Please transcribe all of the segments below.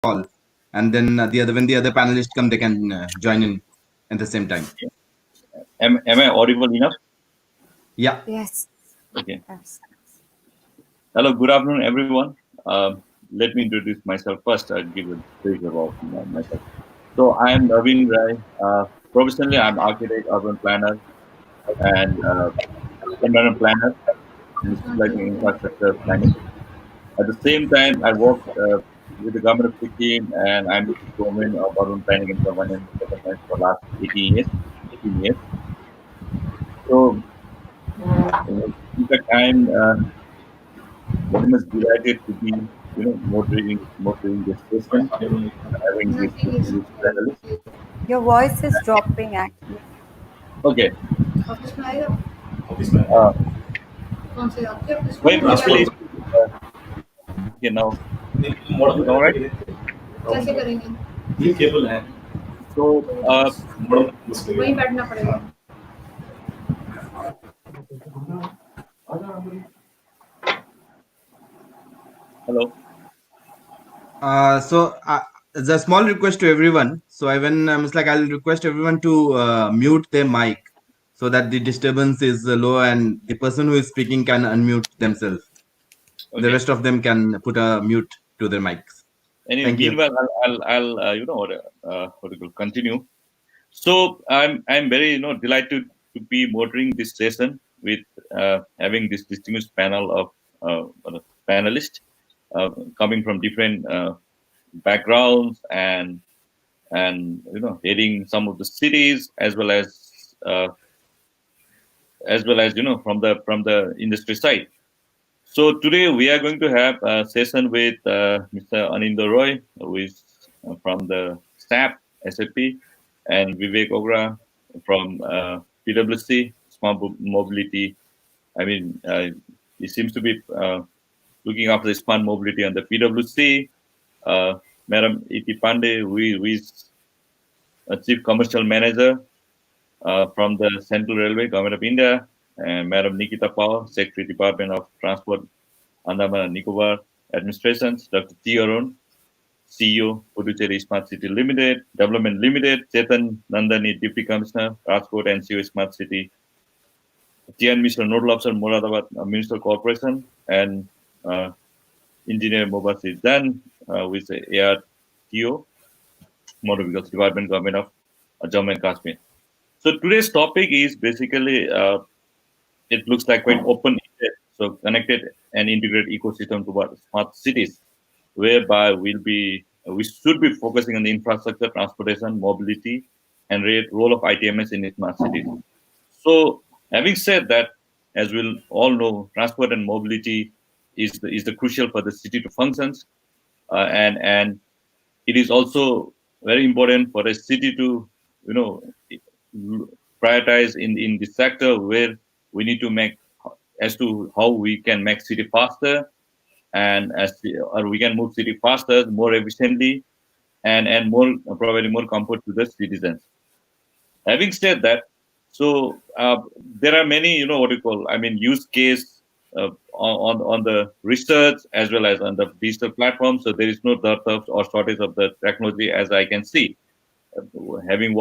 call, and then when the other panelists come, they can join in at the same time. Am I audible enough? Yeah. Yes. Okay. Yes. Hello, good afternoon, everyone. Let me introduce myself first. I'll give a brief about myself. So I am Naveen Rai. Professionally, I'm architect, urban planner, and environment planner, and specializing in infrastructure planning. At the same time, I work with the government of Sikkim, and I'm in the domain of urban planning and governance development for the last 18 years. 18 years. So, in fact, I'm very much delighted to be, moderating this session, having this distinguished panelists. Your voice is dropping actually. Okay. Uh, my profile is okay now. Is it all right? So, hello. So the small request to everyone. So I'll request everyone to mute their mic so that the disturbance is low and the person who is speaking can unmute themselves. The Okay. rest of them can put a mute to their mics. Anyway, Thank you. meanwhile, I'll what do you call, continue. So I'm very delighted to be moderating this session with having this distinguished panel of panelists coming from different backgrounds and heading some of the cities uh, as well as from the industry side. So today we are going to have a session with Mr. Anindo Roy, who is from the SAP, and Vivek Ogra from PwC, Smart Mobility. I mean, he seems to be looking after the smart mobility on the PwC. Madam Iti Pandey, who is a Chief Commercial Manager from the Central Railway, Government of India, and Madam Nikita Pao, Secretary, Department of Transport, Andaman and Nicobar Administrations, Dr. T. Arun, CEO, Puducherry Smart City Limited, Development Limited, Chetan Nandani, Deputy Commissioner, Rajkot NCO Smart City, TN Mr. Nodal Officer, Moradabad Municipal Corporation, and uh, Engineer Mobasir Dan, with the ARTO, Motor Vehicles Department, Government of Jammu and Kashmir. So today's topic is basically it looks like quite open, so connected and integrated ecosystem towards smart cities, whereby we should be focusing on the infrastructure, transportation, mobility, and role of ITMS in smart cities. So, having said that, as we'll all know, transport and mobility is the crucial for the city to function, and it is also very important for a city to you know prioritize in the sector where we need to make as to how we can make city faster and or we can move city faster, more efficiently, and more providing more comfort to the citizens. Having said that, so there are many, what you call, I mean, use case on the research as well as on the digital platform. So there is no dearth of or shortage of the technology, as I can see, having having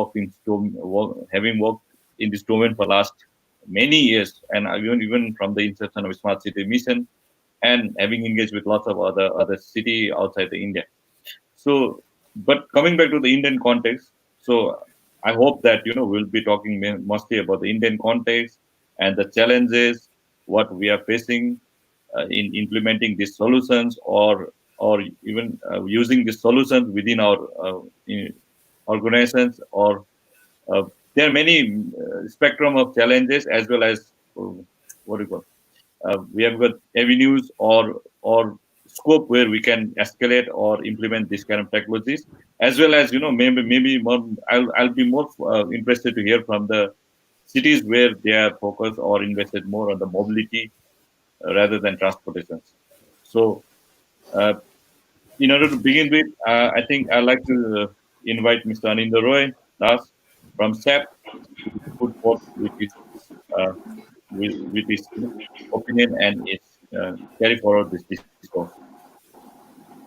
worked in this domain for last many years, and even from the inception of Smart City Mission, and having engaged with lots of other city outside the India. So, but coming back to the Indian context, so I hope that we'll be talking mostly about the Indian context and the challenges what we are facing in implementing these solutions, or even using these solutions within our organizations, or uh, there are many spectrum of challenges as well as what do you call, we have got avenues or scope where we can escalate or implement this kind of technologies, as well as maybe more. I'll be more interested to hear from the cities where they are focused or invested more on the mobility rather than transportation. So, uh, in order to begin with, I think I'd like to invite Mr. Anindo Roy Das from SAP to put forth uh, with his opinion and carry forward this discourse.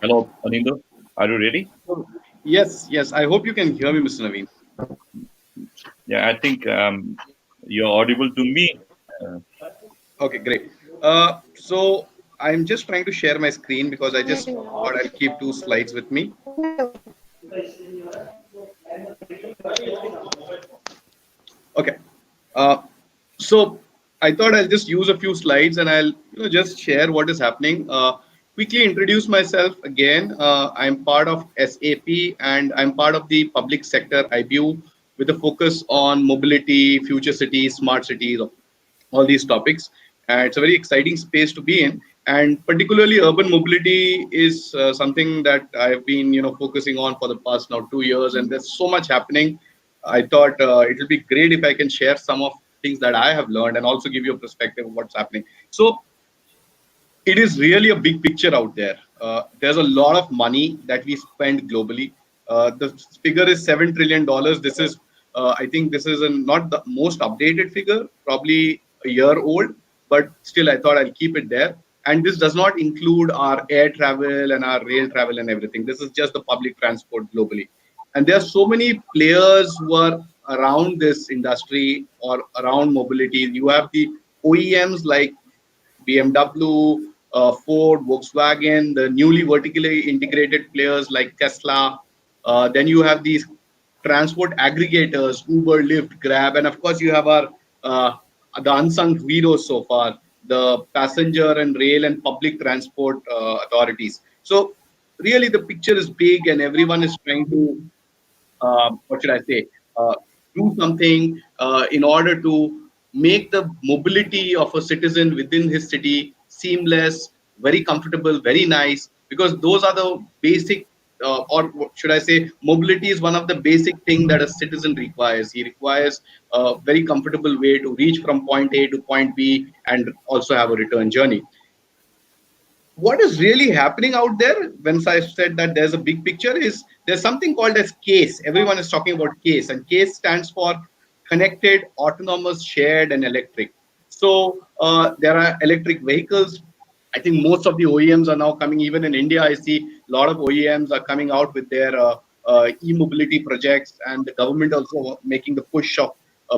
Hello, Anindo. Are you ready? So, yes, yes. I hope you can hear me, Mr. Naveen. Yeah, I think you're audible to me. Uh, Okay, great. So I'm just trying to share my screen because I just thought I'll keep two slides with me. Okay. Uh, so I thought I'll just use a few slides and I'll just share what is happening. Quickly introduce myself again. I'm part of SAP and I'm part of the public sector IBU with a focus on mobility, future cities, smart cities, all these topics. It's a very exciting space to be in, and particularly urban mobility is something that I've been focusing on for the past now 2 years, and there's so much happening. I thought it will be great if I can share some of things that I have learned and also give you a perspective of what's happening. So it is really a big picture out there. There's a lot of money that we spend globally. The figure is $7 trillion. This is, I think, this is not the most updated figure, probably a year old, but still, I thought I'll keep it there. And this does not include our air travel and our rail travel and everything. This is just the public transport globally. And there are so many players who are around this industry or around mobility. You have the OEMs like BMW, Ford, Volkswagen, the newly vertically integrated players like Tesla. Then you have these transport aggregators, Uber, Lyft, Grab, and of course you have our the unsung heroes so far, the passenger and rail and public transport authorities. So really, the picture is big, and everyone is trying to what should I say, do something in order to make the mobility of a citizen within his city seamless, very comfortable, very nice, because those are the basic, or what should I say, mobility is one of the basic thing that a citizen requires. He requires a very comfortable way to reach from point A to point B and also have a return journey. What is really happening out there when I said that there's a big picture is there's something called as CASE. Everyone is talking about CASE, and CASE stands for connected, autonomous, shared, and electric. So there are electric vehicles. I think most of the OEMs are now coming. Even in India, I see a lot of OEMs are coming out with their e-mobility projects, and the government also making the push of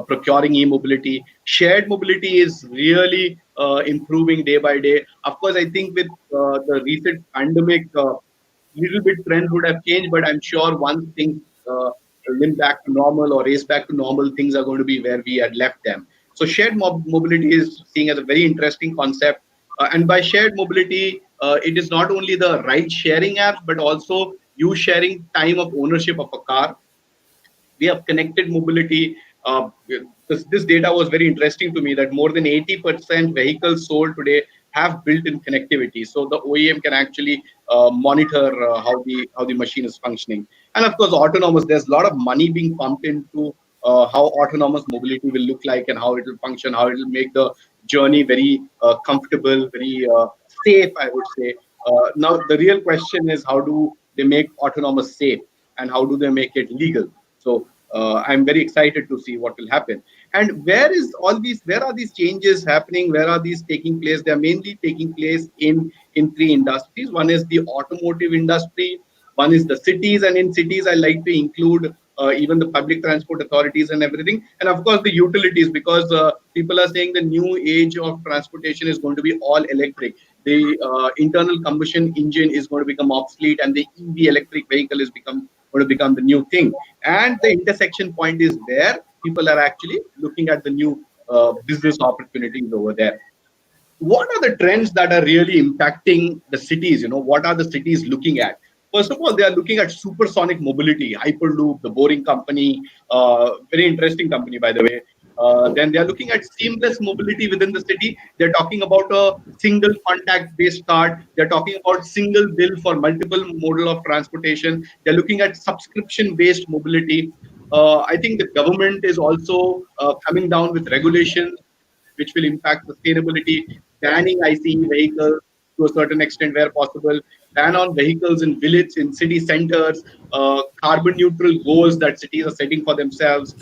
procuring e-mobility. Shared mobility is really improving day by day. Of course, I think with the recent pandemic, little bit trends would have changed, but I'm sure once things limp back to normal or race back to normal, things are going to be where we had left them. So shared mobility is seen as a very interesting concept. And by shared mobility, it is not only the ride sharing apps, but also you sharing time of ownership of a car. We have connected mobility. This data was very interesting to me that more than 80% vehicles sold today have built-in connectivity, so the OEM can actually monitor how the machine is functioning. And of course, autonomous. There's a lot of money being pumped into how autonomous mobility will look like and how it will function, how it will make the journey very comfortable, very safe, I would say. Now, the real question is how do they make autonomous safe and how do they make it legal? So I'm very excited to see what will happen. And where are these changes happening? Where are these taking place? They're mainly taking place in three industries. One is the automotive industry. One is the cities, and in cities, I like to include even the public transport authorities and everything, and of course the utilities, because people are saying the new age of transportation is going to be all electric. The internal combustion engine is going to become obsolete, and the EV electric vehicle is going to become the new thing. And the intersection point is where people are actually looking at the new business opportunities over there. What are the trends that are really impacting the cities? What are the cities looking at? First of all, they are looking at supersonic mobility, Hyperloop, the Boring Company, very interesting company, by the way. Then they are looking at seamless mobility within the city. They're talking about a single contact based card. They're talking about single bill for multiple modal of transportation. They're looking at subscription based mobility. I think the government is also coming down with regulations which will impact sustainability, banning ICE vehicles to a certain extent where possible, ban on vehicles in village, in city centers, carbon neutral goals that cities are setting for themselves,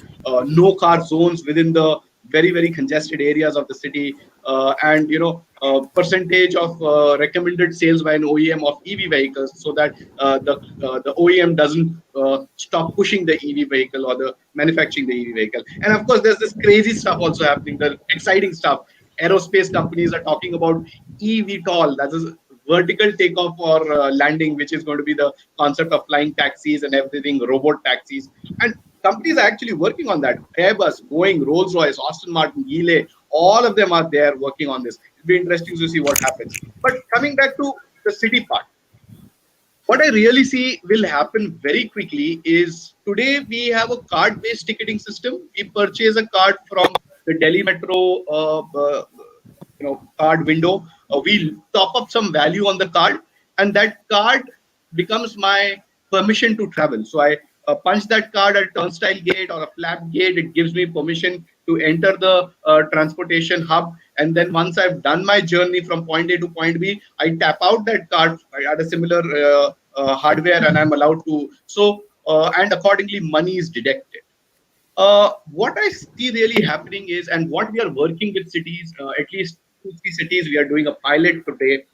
no car zones within the very, very congested areas of the city. and percentage of recommended sales by an OEM of EV vehicles, so that the OEM doesn't stop pushing the EV vehicle or the manufacturing the EV vehicle. And of course, there's this crazy stuff also happening, the exciting stuff. Aerospace companies are talking about eVTOL, that is vertical takeoff or landing, which is going to be the concept of flying taxis and everything, robot taxis. And companies are actually working on that. Airbus, Boeing, Rolls-Royce, Aston Martin, Geely, all of them are there working on this. It'll be interesting to see what happens. But coming back to the city part, what I really see will happen very quickly is today we have a card-based ticketing system. We purchase a card from the Delhi Metro, card window. We top up some value on the card, and that card becomes my permission to travel. So I punch that card at a turnstile gate or a flap gate. It gives me permission to enter the transportation hub. And then once I've done my journey from point A to point B, I tap out that card at a similar hardware, and I'm allowed to. So and accordingly, money is deducted. What I see really happening is, and what we are working with cities, at least 2, 3 cities, we are doing a pilot today,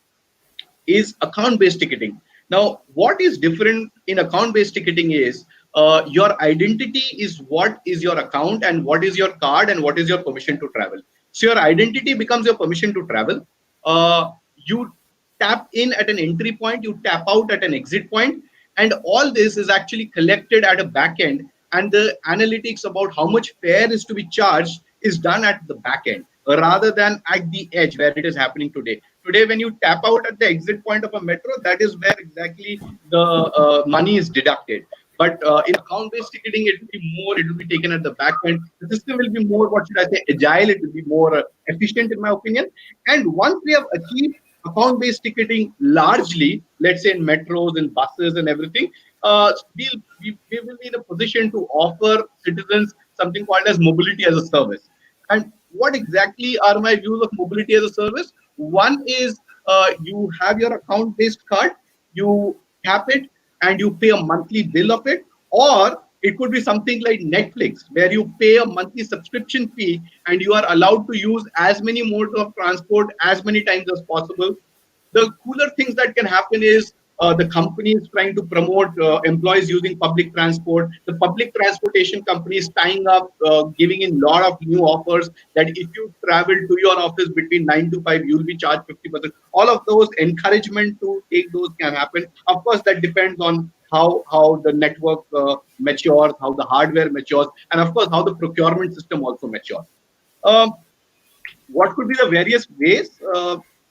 is account-based ticketing. Now, what is different in account-based ticketing is your identity is what is your account and what is your card and what is your permission to travel. So your identity becomes your permission to travel. You tap in at an entry point, you tap out at an exit point, and all this is actually collected at a back end, and the analytics about how much fare is to be charged is done at the back end rather than at the edge where it is happening today. Today, when you tap out at the exit point of a metro, that is where exactly the money is deducted. But in account-based ticketing, it will be more, it will be taken at the back end. The system will be more, what should I say, agile. It will be more efficient, in my opinion. And once we have achieved account-based ticketing largely, let's say in metros and buses and everything, we will be in a position to offer citizens something called as mobility as a service. And what exactly are my views of mobility as a service? One is you have your account-based card, you tap it, and you pay a monthly bill of it, or it could be something like Netflix, where you pay a monthly subscription fee and you are allowed to use as many modes of transport as many times as possible. The cooler things that can happen is the companies trying to promote employees using public transport, the public transportation companies tying up, giving in a lot of new offers that if you travel to your office between 9 to 5, you'll be charged 50%. All of those encouragement to take those can happen. Of course, that depends on how the network matures, how the hardware matures, and of course, how the procurement system also matures. Um, what could be the various ways?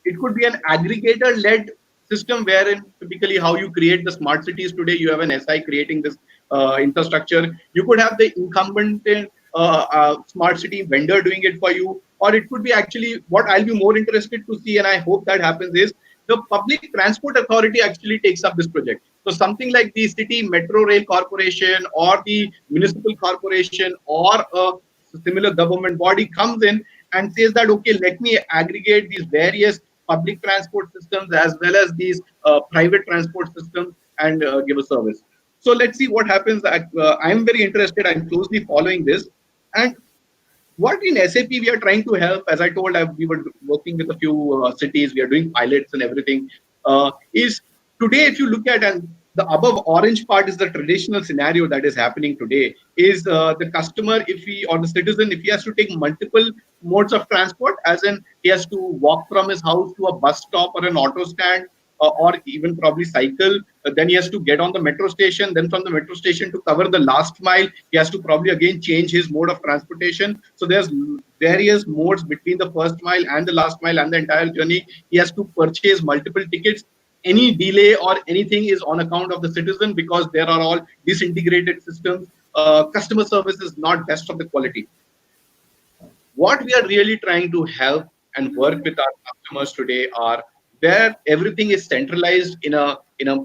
It could be an aggregator-led system wherein typically how you create the smart cities today, you have an SI creating this infrastructure. You could have the incumbent smart city vendor doing it for you, or it could be actually what I'll be more interested to see, and I hope that happens, is the public transport authority actually takes up this project. So something like the city metro rail corporation or the municipal corporation or a similar government body comes in and says that, okay, let me aggregate these various public transport systems as well as these private transport systems and give a service. So let's see what happens. I'm very interested. I'm closely following this. And what in SAP we are trying to help, as I told, we were working with a few cities, we are doing pilots and everything, is today, if you look at, and the above orange part is the traditional scenario that is happening today, is the customer, if he, or the citizen, if he has to take multiple modes of transport, as in he has to walk from his house to a bus stop or an auto stand, or even probably cycle. Then he has to get on the metro station. Then from the metro station to cover the last mile, he has to probably again change his mode of transportation. So there's various modes between the first mile and the last mile and the entire journey. He has to purchase multiple tickets. Any delay or anything is on account of the citizen because there are all disintegrated systems. Customer service is not best of the quality. What we are really trying to help and work with our customers today are where everything is centralized in a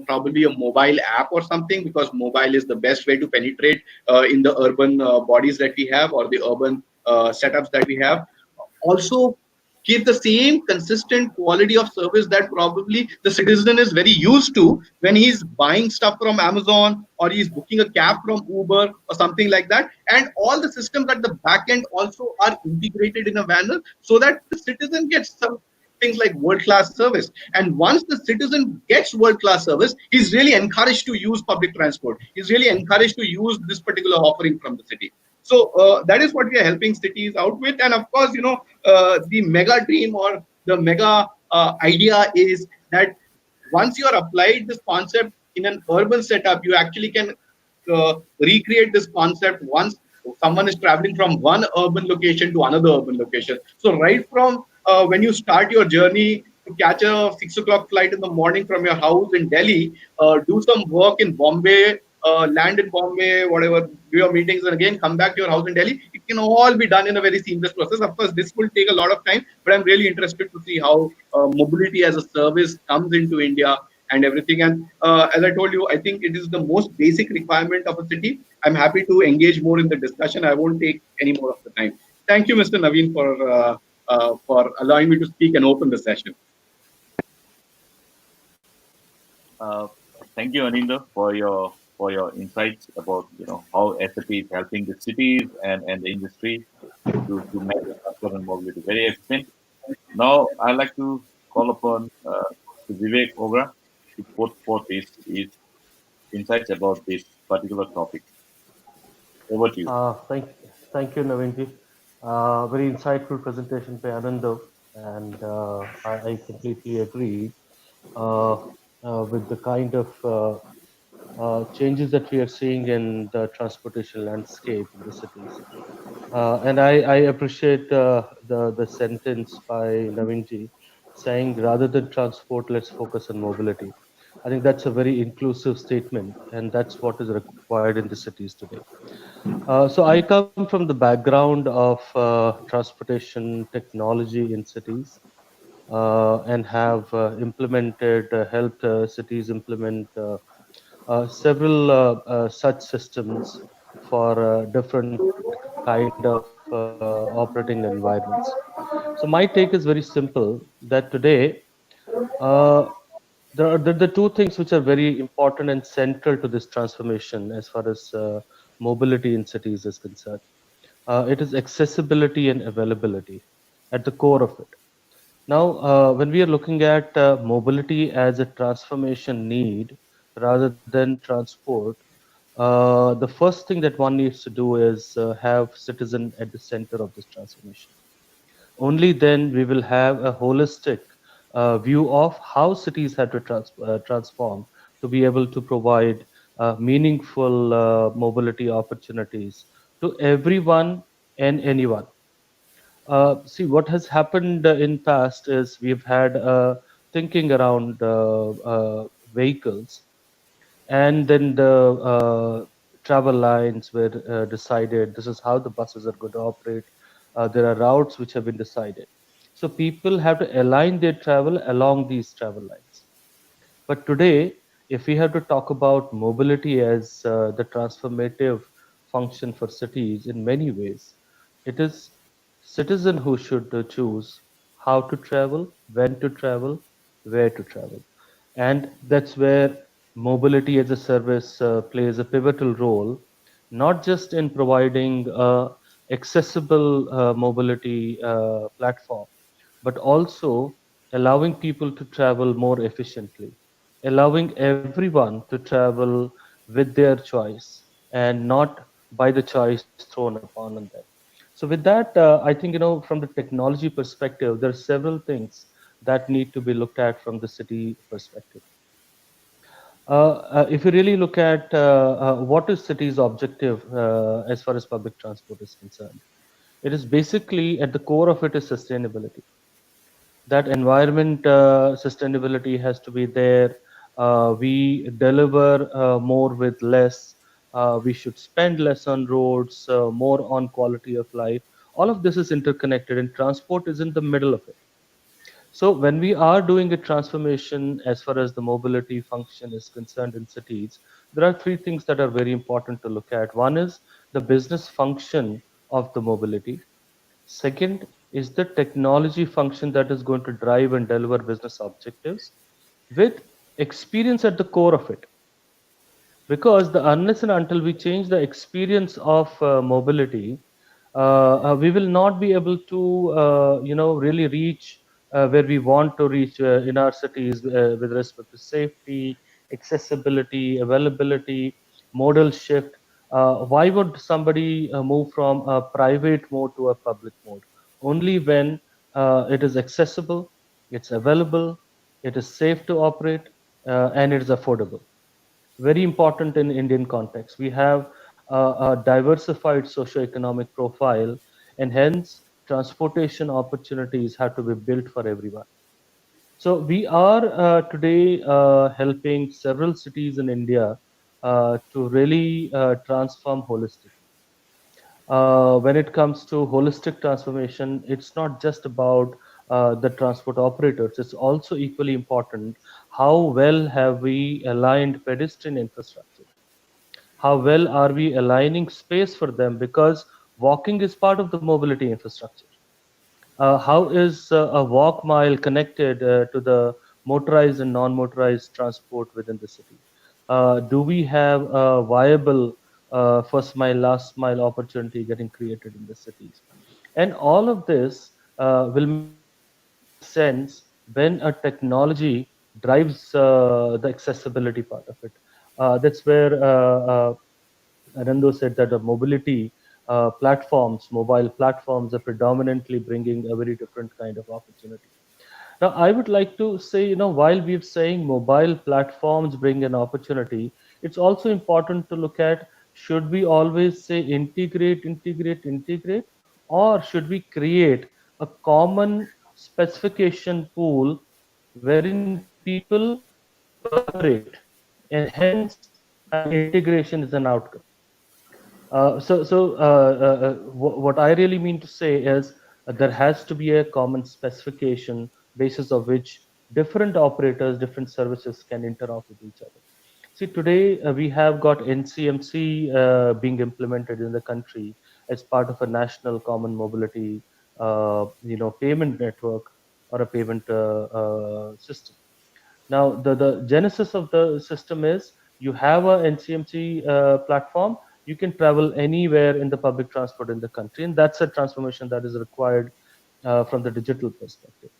probably a mobile app or something, because mobile is the best way to penetrate in the urban bodies that we have or the urban setups that we have. Also, give the same consistent quality of service that probably the citizen is very used to when he's buying stuff from Amazon or he's booking a cab from Uber or something like that. And all the systems at the back end also are integrated in a manner so that the citizen gets some things like world class service. And once the citizen gets world class service, he's really encouraged to use public transport. He's really encouraged to use this particular offering from the city. So that is what we are helping cities out with. And of course, the mega dream or the mega idea is that once you are applied this concept in an urban setup, you actually can recreate this concept once someone is traveling from one urban location to another urban location. So right from when you start your journey to catch a 6 o'clock flight in the morning from your house in Delhi, do some work in Bombay, land in Bombay, whatever, do your meetings, and again come back to your house in Delhi. It can all be done in a very seamless process. Of course, this will take a lot of time, but I'm really interested to see how mobility as a service comes into India and everything. And as I told you, I think it is the most basic requirement of a city. I'm happy to engage more in the discussion. I won't take any more of the time. Thank you, Mr. Naveen, for allowing me to speak and open the session. Uh, Thank you, Aninder, for your insights about how SAP is helping the cities and the industry to make transport and mobility very efficient. Now, I'd like to call upon Vivek Ogra to put forth his insights about this particular topic. Over to you. Thank you, Navinji. Very insightful presentation by Ananda, and I completely agree with the kind of changes that we are seeing in the transportation landscape in the cities. And I appreciate the sentence by Navinji saying rather than transport, let's focus on mobility. I think that's a very inclusive statement, and that's what is required in the cities today. So I come from the background of transportation technology in cities and have implemented, helped cities implement several such systems for different kind of operating environments. So my take is very simple that today uh, the two things which are very important and central to this transformation as far as mobility in cities is concerned. It is accessibility and availability at the core of it. Now, when we are looking at mobility as a transformation need rather than transport, the first thing that one needs to do is have citizen at the center of this transformation. Only then we will have a holistic view of how cities have to transform to be able to provide meaningful mobility opportunities to everyone and anyone. See, what has happened in past is we've had thinking around vehicles, and then the travel lines were decided. This is how the buses are going to operate. There are routes which have been decided. So people have to align their travel along these travel lines. But today, if we have to talk about mobility as the transformative function for cities in many ways, it is citizen who should choose how to travel, when to travel, where to travel. And that's where mobility as a service plays a pivotal role, not just in providing accessible mobility platform, but also allowing people to travel more efficiently, allowing everyone to travel with their choice and not by the choice thrown upon on them. So with that, I think from the technology perspective, there are several things that need to be looked at from the city perspective. If you really look at what is city's objective as far as public transport is concerned, it is basically at the core of it is sustainability. That environment sustainability has to be there. We deliver more with less. We should spend less on roads, more on quality of life. All of this is interconnected, and transport is in the middle of it. So when we are doing a transformation as far as the mobility function is concerned in cities, there are three things that are very important to look at. One is the business function of the mobility. Second is the technology function that is going to drive and deliver business objectives with experience at the core of it. Because the unless and until we change the experience of mobility, we will not be able to really reach where we want to reach in our cities with respect to safety, accessibility, availability, modal shift. Why would somebody move from a private mode to a public mode? Only when it is accessible, it's available, it is safe to operate, and it is affordable. Very important in Indian context. We have a diversified socioeconomic profile, and hence transportation opportunities have to be built for everyone. So we are today helping several cities in India to really transform holistically. When it comes to holistic transformation, it's not just about the transport operators. It's also equally important how well have we aligned pedestrian infrastructure, how well are we aligning space for them, because walking is part of the mobility infrastructure. How is a walk mile connected to the motorized and non-motorized transport within the city? Do we have a viable first mile, last mile opportunity getting created in the cities? And all of this will make sense when a technology drives the accessibility part of it. That's where Anando said that the mobility mobile platforms are predominantly bringing a very different kind of opportunity. Now, I would like to say, while we're saying mobile platforms bring an opportunity, it's also important to look at, should we always say integrate, integrate, integrate, or should we create a common specification pool wherein people collaborate, and hence an integration is an outcome. What I really mean to say is there has to be a common specification basis of which different operators, different services can interact with each other. See, today we have got NCMC being implemented in the country as part of a national common mobility, payment network or a payment system. Now, the genesis of the system is you have a NCMC platform, you can travel anywhere in the public transport in the country. And that's a transformation that is required from the digital perspective,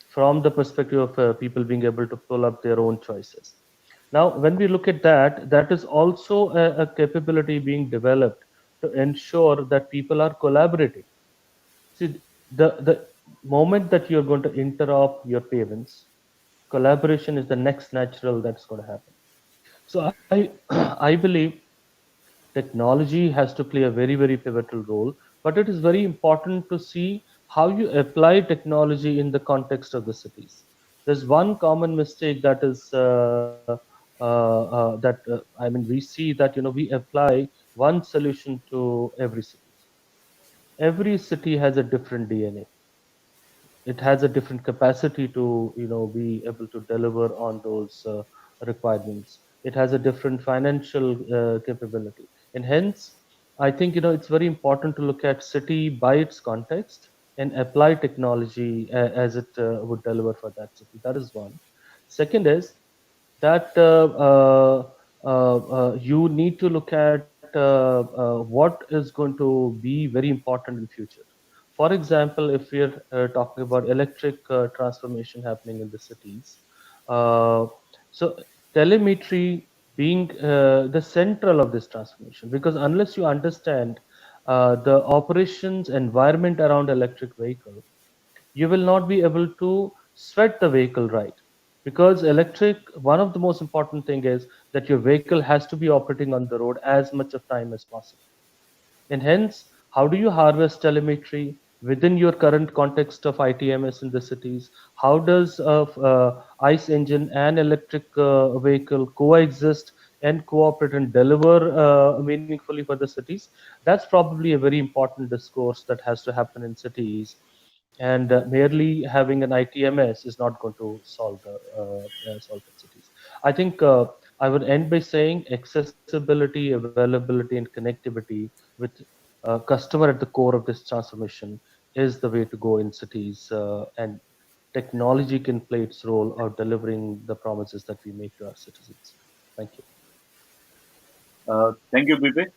from the perspective of people being able to pull up their own choices. Now, when we look at that, that is also a capability being developed to ensure that people are collaborating. See, the moment that you're going to interop your payments, collaboration is the next natural that's going to happen. So I I believe technology has to play a very, very pivotal role, but it is very important to see how you apply technology in the context of the cities. There's one common mistake that is that I mean we see that we apply one solution to every city. Every city has a different DNA. It has a different capacity to be able to deliver on those requirements. It has a different financial capability, and hence I think it's very important to look at city by its context and apply technology as it would deliver for that city. That is one. Second is that you need to look at what is going to be very important in future. For example, if we're talking about electric transformation happening in the cities, uh, so telemetry being the central of this transformation, because unless you understand the operations environment around electric vehicle, you will not be able to sweat the vehicle right. Because electric, one of the most important thing is that your vehicle has to be operating on the road as much of time as possible. And hence, how do you harvest telemetry within your current context of ITMS in the cities? How does ICE engine and electric vehicle coexist and cooperate and deliver meaningfully for the cities? That's probably a very important discourse that has to happen in cities. And merely having an ITMS is not going to solve the cities. I think I would end by saying accessibility, availability, and connectivity with customer at the core of this transformation is the way to go in cities, and technology can play its role of delivering the promises that we make to our citizens. Thank you. Thank you, Vivek.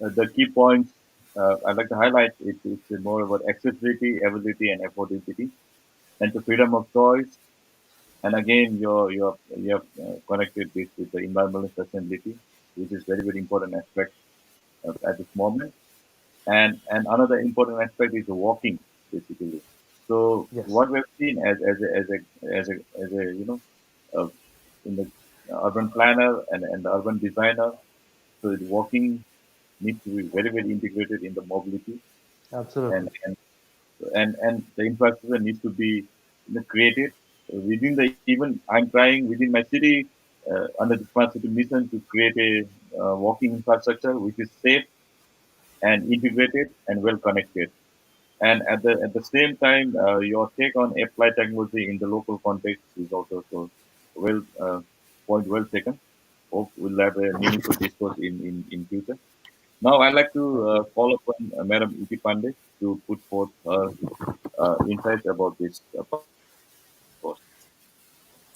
The key points I'd like to highlight it's more about accessibility, availability, and affordability, and the freedom of choice. And again, you have connected this with the environmental sustainability, which is very important aspect at this moment. And another important aspect is the walking, basically. So Yes, what we've seen as a uh, in the urban planner and the urban designer, so the walking needs to be very integrated in the mobility, and absolutely. and and the infrastructure needs to be created within the even I'm trying within my city under the smart city mission to create a walking infrastructure which is safe and integrated and well connected. And at the same time, your take on applied technology in the local context is also so well point well taken. Hope we'll have a meaningful discourse in future. Now I'd like to Thank you. call upon Madam Iti Pandey to put forth her insights about this post.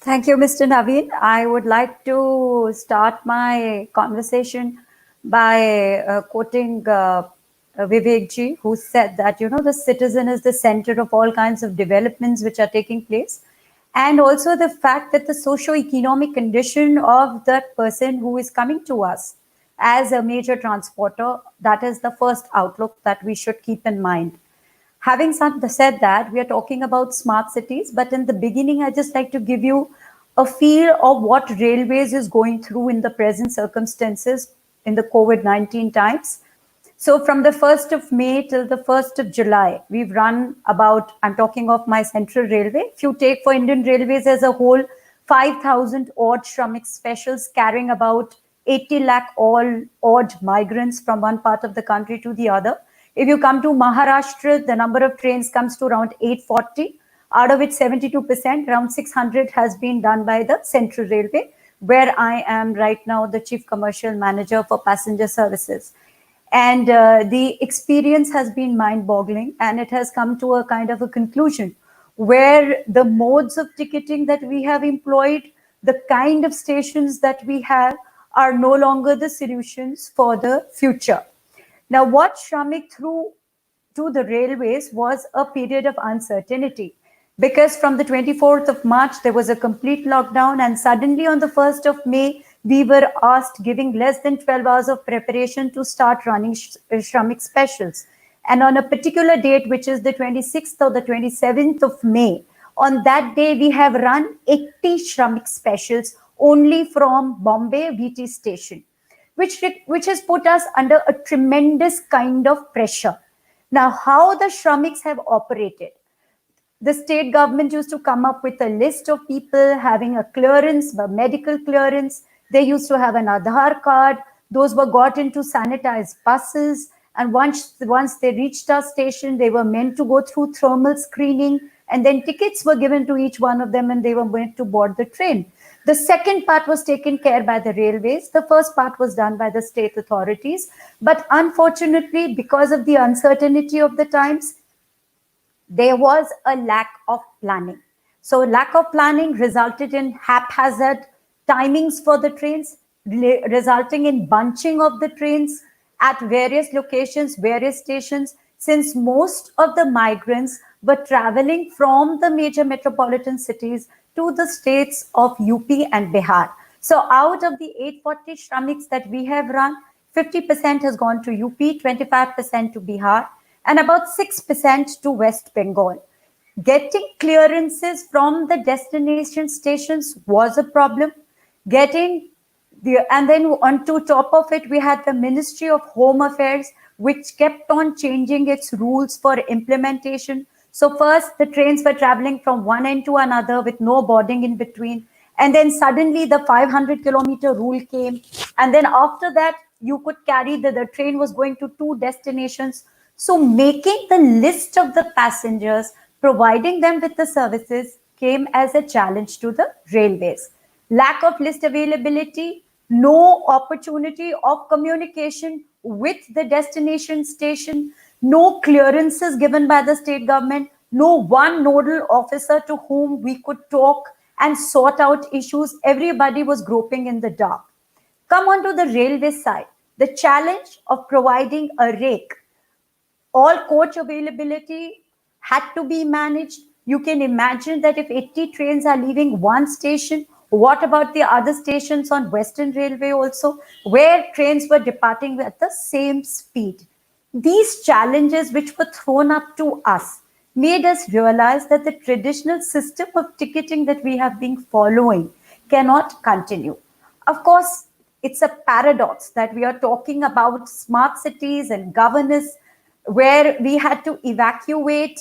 Thank you, Mr. Naveen. I would like to start my conversation by quoting Vivek ji, who said that, the citizen is the center of all kinds of developments which are taking place. And also the fact that the socio-economic condition of that person who is coming to us as a major transporter, that is the first outlook that we should keep in mind. Having said that, we are talking about smart cities, but in the beginning, I just like to give you a feel of what railways is going through in the present circumstances in the COVID-19 times. So from the 1st of May till the 1st of July, we've run about, I'm talking of my central railway. If you take for Indian Railways as a whole, 5,000 odd Shramik specials carrying about 80 lakh all odd migrants from one part of the country to the other. If you come to Maharashtra, the number of trains comes to around 840, out of which 72%, around 600 has been done by the Central Railway, where I am right now the Chief Commercial Manager for Passenger Services. And the experience has been mind boggling, and it has come to a kind of a conclusion where the modes of ticketing that we have employed, the kind of stations that we have, are no longer the solutions for the future. Now, what Shramik threw to the railways was a period of uncertainty, because from the 24th of March, there was a complete lockdown, and suddenly on the 1st of May, we were asked, giving less than 12 hours of preparation, to start running Shramik specials. And on a particular date, which is the 26th or the 27th of May, on that day, we have run 80 Shramik specials only from Bombay VT station, which has put us under a tremendous kind of pressure. Now, how the Shramiks have operated, the state government used to come up with a list of people having a clearance, a medical clearance. They used to have an Aadhaar card. Those were got into sanitized buses. And once they reached our station, they were meant to go through thermal screening. And then tickets were given to each one of them, and they were meant to board the train. The second part was taken care by the railways. The first part was done by the state authorities. But unfortunately, because of the uncertainty of the times, there was a lack of planning. So lack of planning resulted in haphazard timings for the trains, resulting in bunching of the trains at various locations, various stations, since most of the migrants were traveling from the major metropolitan cities to the states of UP and Bihar. So out of the 840 Shramiks that we have run, 50% has gone to UP, 25% to Bihar, and about 6% to West Bengal. Getting clearances from the destination stations was a problem. And then on to top of it, we had the Ministry of Home Affairs, which kept on changing its rules for implementation. So first, the trains were traveling from one end to another with no boarding in between. And then suddenly the 500-kilometer rule came. And then after that, you could carry the train was going to two destinations. So making the list of the passengers, providing them with the services, came as a challenge to the railways. Lack of list availability, no opportunity of communication with the destination station, no clearances given by the state government, no one nodal officer to whom we could talk and sort out issues. Everybody was groping in the dark. Come on to the railway side. The challenge of providing a rake, all coach availability had to be managed. You can imagine that if 80 trains are leaving one station, what about the other stations on Western Railway also, where trains were departing at the same speed? These challenges which were thrown up to us made us realize that the traditional system of ticketing that we have been following cannot continue. Of course, it's a paradox that we are talking about smart cities and governance, where we had to evacuate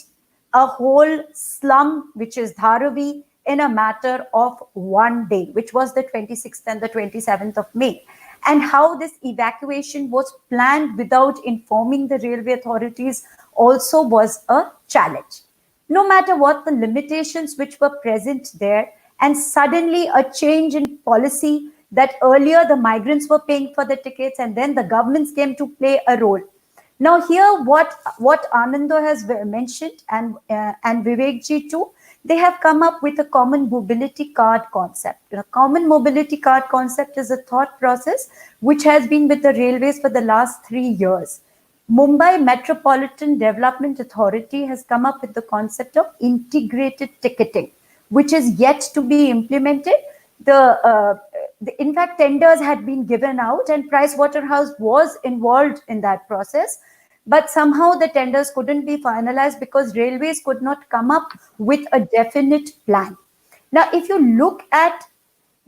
a whole slum, which is Dharavi, in a matter of one day, which was the 26th and the 27th of May. And how this evacuation was planned without informing the railway authorities also was a challenge. No matter what the limitations which were present there, and suddenly a change in policy that earlier the migrants were paying for the tickets and then the governments came to play a role. Now here, what Anando has mentioned and Vivekji too, they have come up with a common mobility card concept. A common mobility card concept is a thought process which has been with the railways for the last 3 years. Mumbai Metropolitan Development Authority has come up with the concept of integrated ticketing, which is yet to be implemented. In fact, tenders had been given out and Pricewaterhouse was involved in that process. But somehow the tenders couldn't be finalized because railways could not come up with a definite plan. Now, if you look at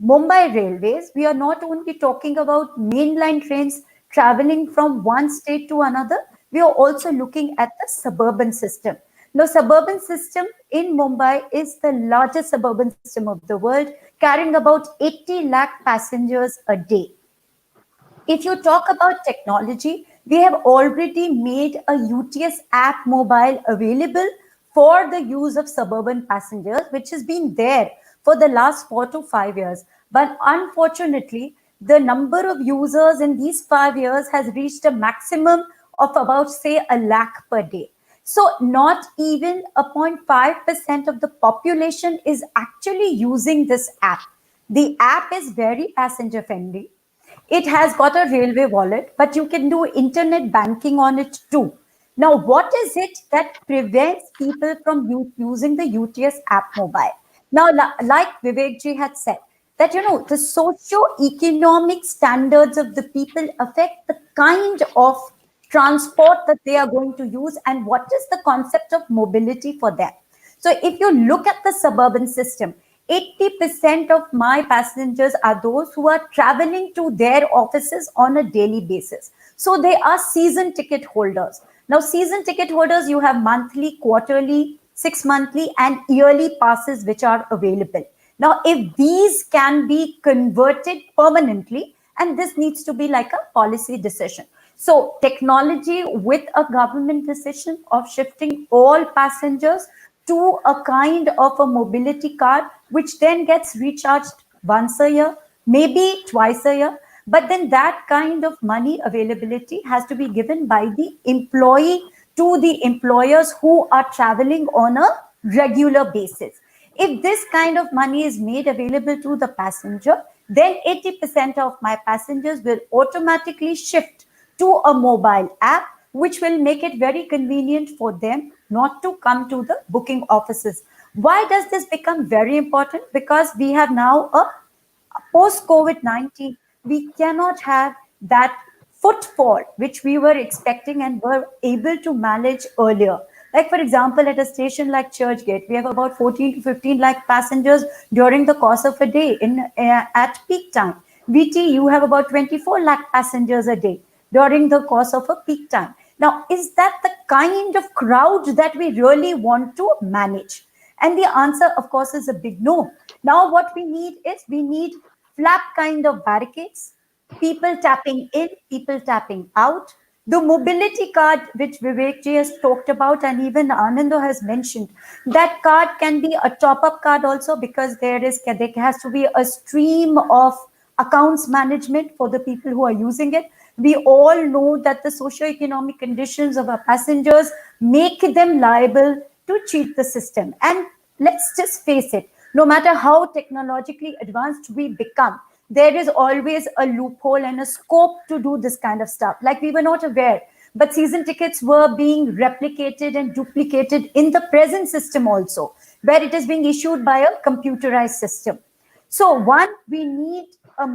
Mumbai Railways, we are not only talking about mainline trains traveling from one state to another, we are also looking at the suburban system. Now, suburban system in Mumbai is the largest suburban system of the world, carrying about 80 lakh passengers a day. If you talk about technology, we have already made a UTS app mobile available for the use of suburban passengers, which has been there for the last 4 to 5 years. But unfortunately, the number of users in these 5 years has reached a maximum of about, say, a lakh per day. So not even a 0.5% of the population is actually using this app. The app is very passenger friendly. It has got a railway wallet, but you can do internet banking on it too. Now, what is it that prevents people from using the UTS app mobile? Now, like Vivekji had said, that, the socio-economic standards of the people affect the kind of transport that they are going to use and what is the concept of mobility for them. So if you look at the suburban system, 80% of my passengers are those who are traveling to their offices on a daily basis. So they are season ticket holders. Now, season ticket holders, you have monthly, quarterly, 6 monthly and yearly passes which are available. Now, if these can be converted permanently, and this needs to be like a policy decision. So technology with a government decision of shifting all passengers to a kind of a mobility card, which then gets recharged once a year, maybe twice a year. But then that kind of money availability has to be given by the employee to the employers who are traveling on a regular basis. If this kind of money is made available to the passenger, then 80% of my passengers will automatically shift to a mobile app, which will make it very convenient for them not to come to the booking offices. Why does this become very important? Because we have now a post-COVID-19, we cannot have that footfall which we were expecting and were able to manage earlier. Like, for example, at a station like Churchgate, we have about 14 to 15 lakh passengers during the course of a day at peak time. VT, you have about 24 lakh passengers a day during the course of a peak time. Now, is that the kind of crowd that we really want to manage? And the answer, of course, is a big no. Now, what we need is flap kind of barricades, people tapping in, people tapping out. The mobility card, which Vivekji has talked about, and even Anando has mentioned, that card can be a top-up card also, because there has to be a stream of accounts management for the people who are using it. We all know that the socio-economic conditions of our passengers make them liable to cheat the system. And let's just face it, no matter how technologically advanced we become, there is always a loophole and a scope to do this kind of stuff. Like, we were not aware, but season tickets were being replicated and duplicated in the present system also, where it is being issued by a computerized system. So one, we need a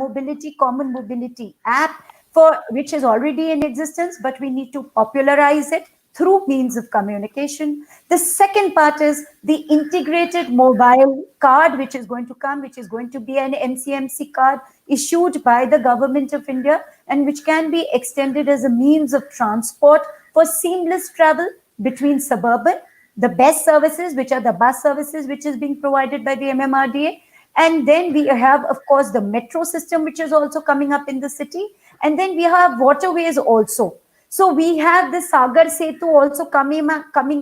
common mobility app, for which is already in existence, but we need to popularize it through means of communication. The second part is the integrated mobile card, which is going to come, which is going to be an MCMC card issued by the government of India, and which can be extended as a means of transport for seamless travel between suburban, the best services, which are the bus services, which is being provided by the MMRDA. And then we have, of course, the metro system, which is also coming up in the city. And then we have waterways also. So we have the Sagar Setu also coming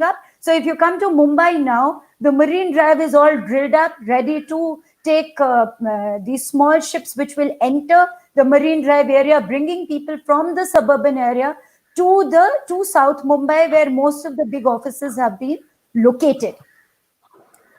up. So if you come to Mumbai now, the Marine Drive is all drilled up, ready to take these small ships which will enter the Marine Drive area, bringing people from the suburban area to South Mumbai, where most of the big offices have been located.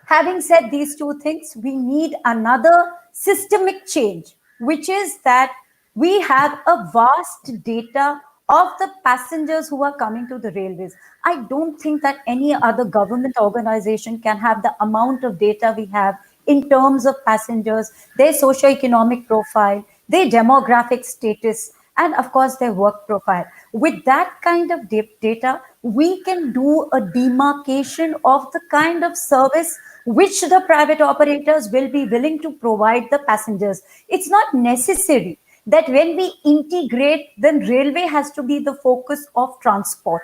Having said these two things, we need another systemic change, which is that we have a vast data of the passengers who are coming to the railways. I don't think that any other government organization can have the amount of data we have in terms of passengers, their socio-economic profile, their demographic status, and of course their work profile. With that kind of data, we can do a demarcation of the kind of service which the private operators will be willing to provide the passengers. It's not necessary that when we integrate, then railway has to be the focus of transport.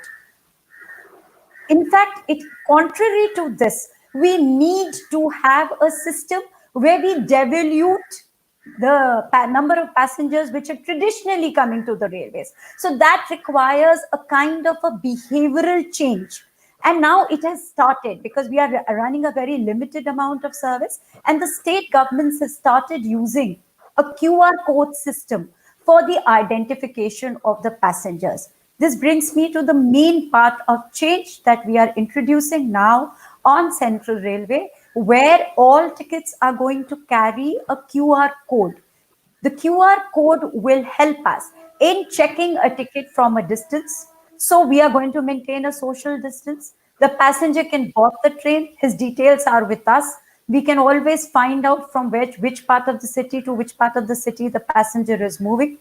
In fact, contrary to this, we need to have a system where we devolute the number of passengers which are traditionally coming to the railways. So that requires a kind of a behavioral change. And now it has started, because we are running a very limited amount of service, and the state governments have started using a QR code system for the identification of the passengers. This brings me to the main part of change that we are introducing now on Central Railway, where all tickets are going to carry a QR code. The QR code will help us in checking a ticket from a distance. So we are going to maintain a social distance. The passenger can board the train. His details are with us. We can always find out from which part of the city to which part of the city the passenger is moving.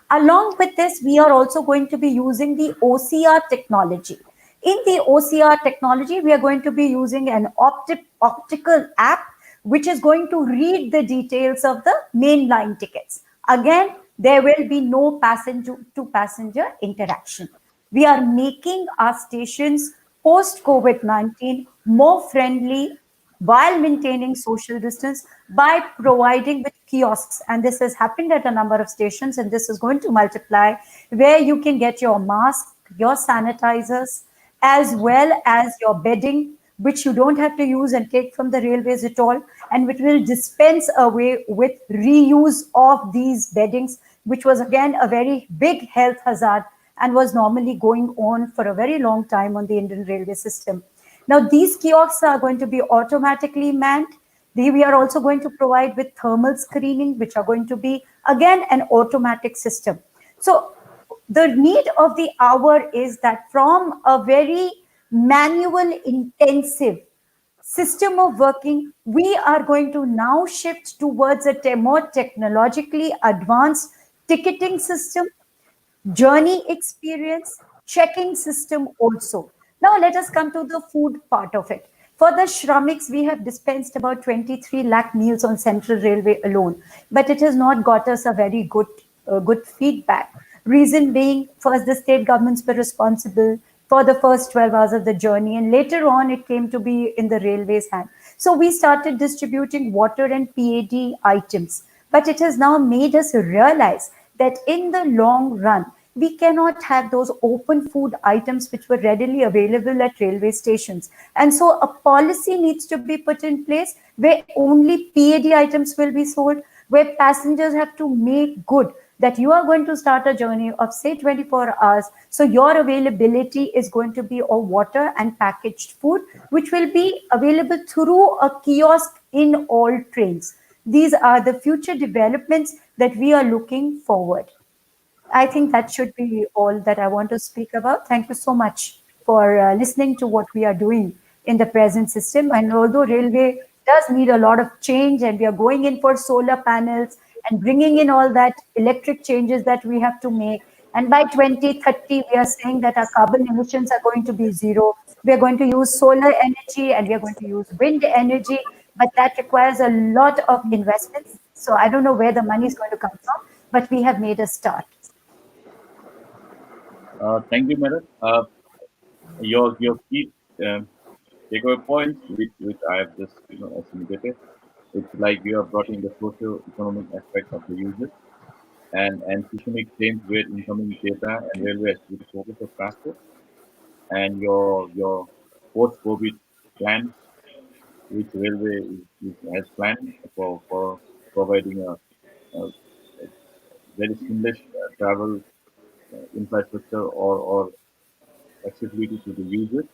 Along with this, we are also going to be using the OCR technology. In the OCR technology, we are going to be using an optical app, which is going to read the details of the mainline tickets. Again, there will be no passenger-to-passenger interaction. We are making our stations post-COVID-19 more friendly while maintaining social distance by providing with kiosks. And this has happened at a number of stations, and this is going to multiply, where you can get your mask, your sanitizers, as well as your bedding, which you don't have to use and take from the railways at all, and which will dispense away with reuse of these beddings, which was again a very big health hazard and was normally going on for a very long time on the Indian railway system. Now, these kiosks are going to be automatically manned. We are also going to provide with thermal screening, which are going to be, again, an automatic system. So the need of the hour is that from a very manual intensive system of working, we are going to now shift towards a more technologically advanced ticketing system, journey experience, checking system also. Now let us come to the food part of it. For the Shramiks, we have dispensed about 23 lakh meals on Central Railway alone, but it has not got us a very good feedback. Reason being, first the state governments were responsible for the first 12 hours of the journey, and later on it came to be in the railways' hand. So we started distributing water and PAD items, but it has now made us realize that in the long run, we cannot have those open food items which were readily available at railway stations. And so a policy needs to be put in place where only PAD items will be sold, where passengers have to make good that you are going to start a journey of say 24 hours. So your availability is going to be of water and packaged food, which will be available through a kiosk in all trains. These are the future developments that we are looking forward. I think that should be all that I want to speak about. Thank you so much for listening to what we are doing in the present system. And although railway does need a lot of change, and we are going in for solar panels and bringing in all that electric changes that we have to make. And by 2030, we are saying that our carbon emissions are going to be zero. We are going to use solar energy and we are going to use wind energy, but that requires a lot of investments. So I don't know where the money is going to come from, but we have made a start. Thank you, madam. Your key takeaway points, which I have just assimilated. It's like you have brought in the socio-economic aspect of the users and systemic change where incoming data and railway has to be the focus of transport, and your post-COVID plans, which railway has planned for providing a very seamless travel infrastructure or accessibility to the user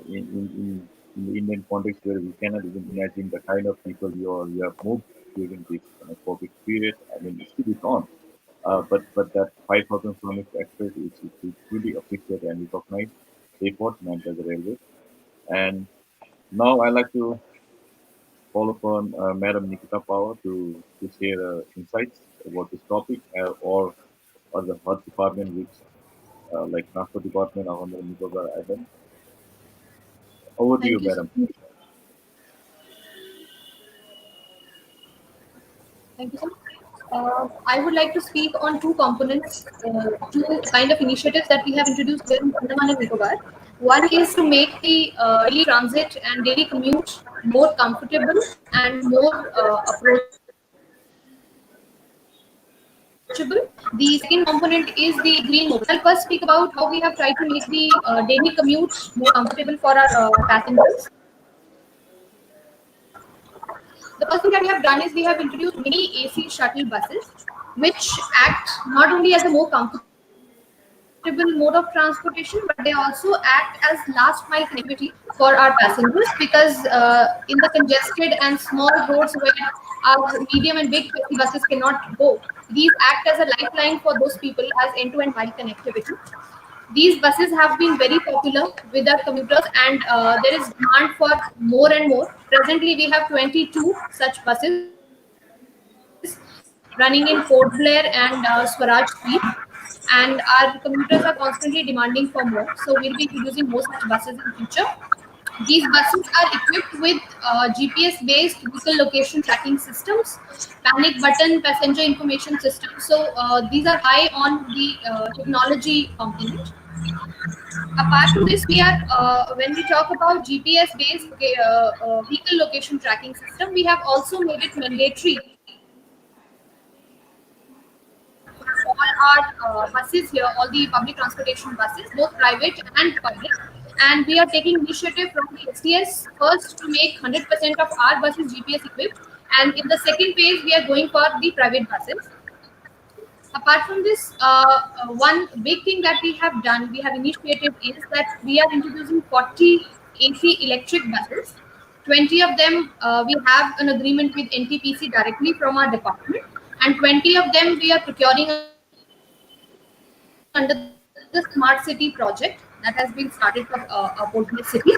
in the Indian context where we cannot even imagine the kind of people you have moved during this COVID period. I mean, it still is on. But that 5,000 kilometers express is really appreciated and recognized the effort meant by the railway. And now I like to call upon Madam Nikita Power to share insights about this topic or the Health Department, which like Transport Department or the Nicobar Island. Over to you, Thank you. Madam. Thank you so much. I would like to speak on two components, two kind of initiatives that we have introduced here in Andaman and Nicobar. One is to make the daily transit and daily commute more comfortable and more approachable. The second component is the green mobility. This will help us speak about how we have tried to make the daily commute more comfortable for our passengers. The first thing that we have done is we have introduced mini AC shuttle buses, which act not only as a more comfortable mode of transportation, but they also act as last mile connectivity for our passengers because in the congested and small roads where our medium and big AC buses cannot go, these act as a lifeline for those people as end-to-end mile connectivity. These buses have been very popular with our commuters, and there is demand for more and more. Presently, we have 22 such buses running in Port Blair and Swaraj Street, and our commuters are constantly demanding for more. So we'll be introducing more such buses in future. These buses are equipped with GPS-based vehicle location tracking systems, panic button, passenger information systems. So these are high on the technology component. Apart from this, we are when we talk about GPS-based vehicle location tracking system, we have also made it mandatory for all our buses here, all the public transportation buses, both private and public. And we are taking initiative from the STS first to make 100% of our buses GPS equipped, and in the second phase, we are going for the private buses. Apart from this, one big thing that we have done, we have initiated is that we are introducing 40 AC electric buses. 20 of them we have an agreement with NTPC directly from our department, and 20 of them we are procuring under the Smart City project that has been started for Port Blair city.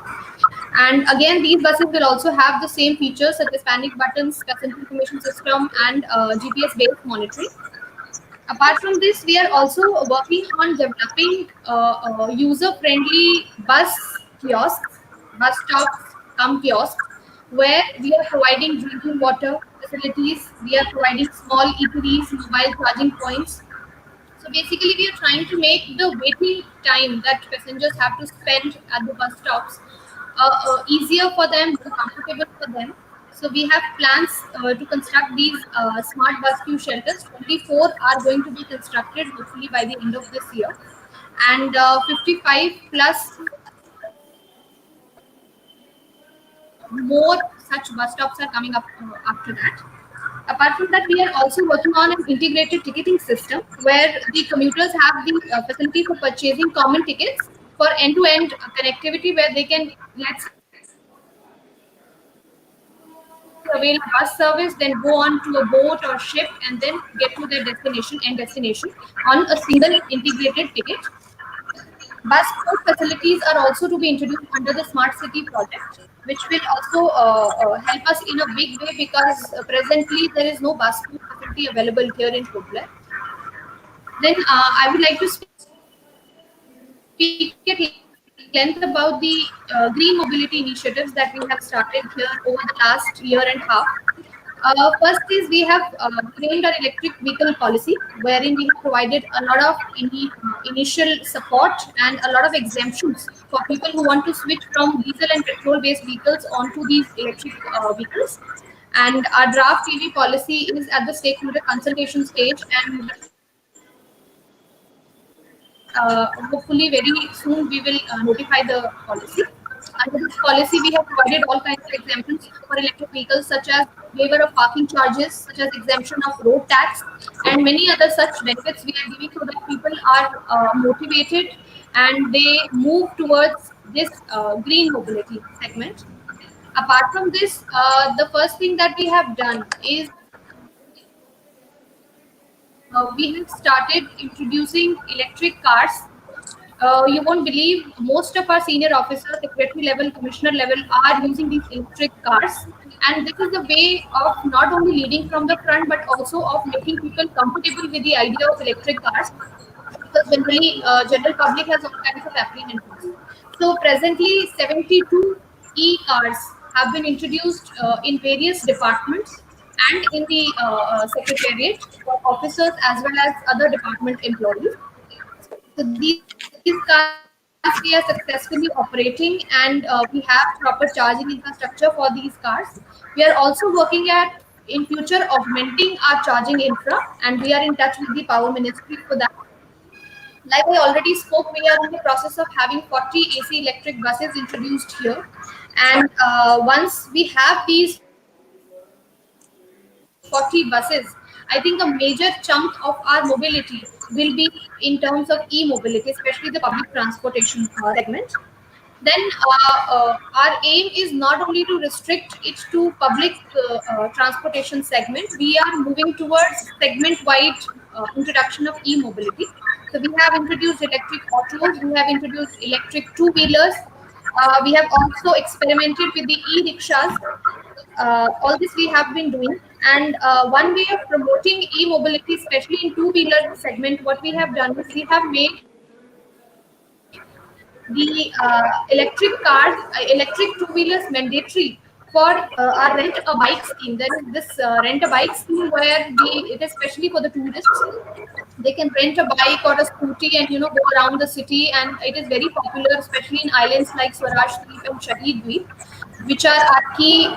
And again, these buses will also have the same features such as panic buttons, passenger information system, and GPS-based monitoring. Apart from this, we are also working on developing user-friendly bus stops, come kiosks, where we are providing drinking water facilities. We are providing small eateries, mobile charging points. So basically, we are trying to make the waiting time that passengers have to spend at the bus stops easier for them, more comfortable for them. So we have plans to construct these smart bus queue shelters. 24 are going to be constructed hopefully by the end of this year, and 55 plus more such bus stops are coming up after that. Apart from that, we are also working on an integrated ticketing system where the commuters have the facility for purchasing common tickets for end-to-end connectivity, where they can, let's say, avail a bus service, then go on to a boat or ship, and then get to their destination, end destination, on a single integrated ticket. Bus port facilities are also to be introduced under the Smart City project, which will also help us in a big way, because presently there is no bus port facility available here in Kudla. Then I would like to speak at length about the green mobility initiatives that we have started here over the last year and a half. First is we have framed our electric vehicle policy, wherein we have provided a lot of initial support and a lot of exemptions for people who want to switch from diesel and petrol-based vehicles onto these electric vehicles. And our draft EV policy is at the stakeholder consultation stage, and hopefully very soon we will notify the policy. Under this policy, we have provided all kinds of exemptions for electric vehicles, such as waiver of parking charges, such as exemption of road tax, and many other such benefits we are giving, so that people are motivated and they move towards this green mobility segment. Apart from this, the first thing that we have done is we have started introducing electric cars. You won't believe most of our senior officers, secretary level, commissioner level are using these electric cars. And this is a way of not only leading from the front, but also of making people comfortable with the idea of electric cars. Because generally, general public has all kinds of apprehensions. So presently, 72 e-cars have been introduced in various departments and in the secretariat for officers as well as other department employees. So these cars we are successfully operating, and we have proper charging infrastructure for these cars. We are also working at, in future, augmenting our charging infra, and we are in touch with the Power Ministry for that. Like I already spoke, we are in the process of having 40 AC electric buses introduced here. And once we have these 40 buses, I think a major chunk of our mobility will be in terms of e-mobility, especially the public transportation segment. Then our aim is not only to restrict it to public transportation segment. We are moving towards segment-wide introduction of e-mobility. So we have introduced electric autos, we have introduced electric two-wheelers, we have also experimented with the e-rickshaws. All this we have been doing, and one way of promoting e-mobility, especially in two-wheeler segment, what we have done is we have made the electric two-wheelers mandatory for our rent a bike scheme. There is this rent a bike scheme where it is especially for the tourists. They can rent a bike or a scooty and go around the city, and it is very popular, especially in islands like Swaraj Dweep and Shahid Dweep, which are our key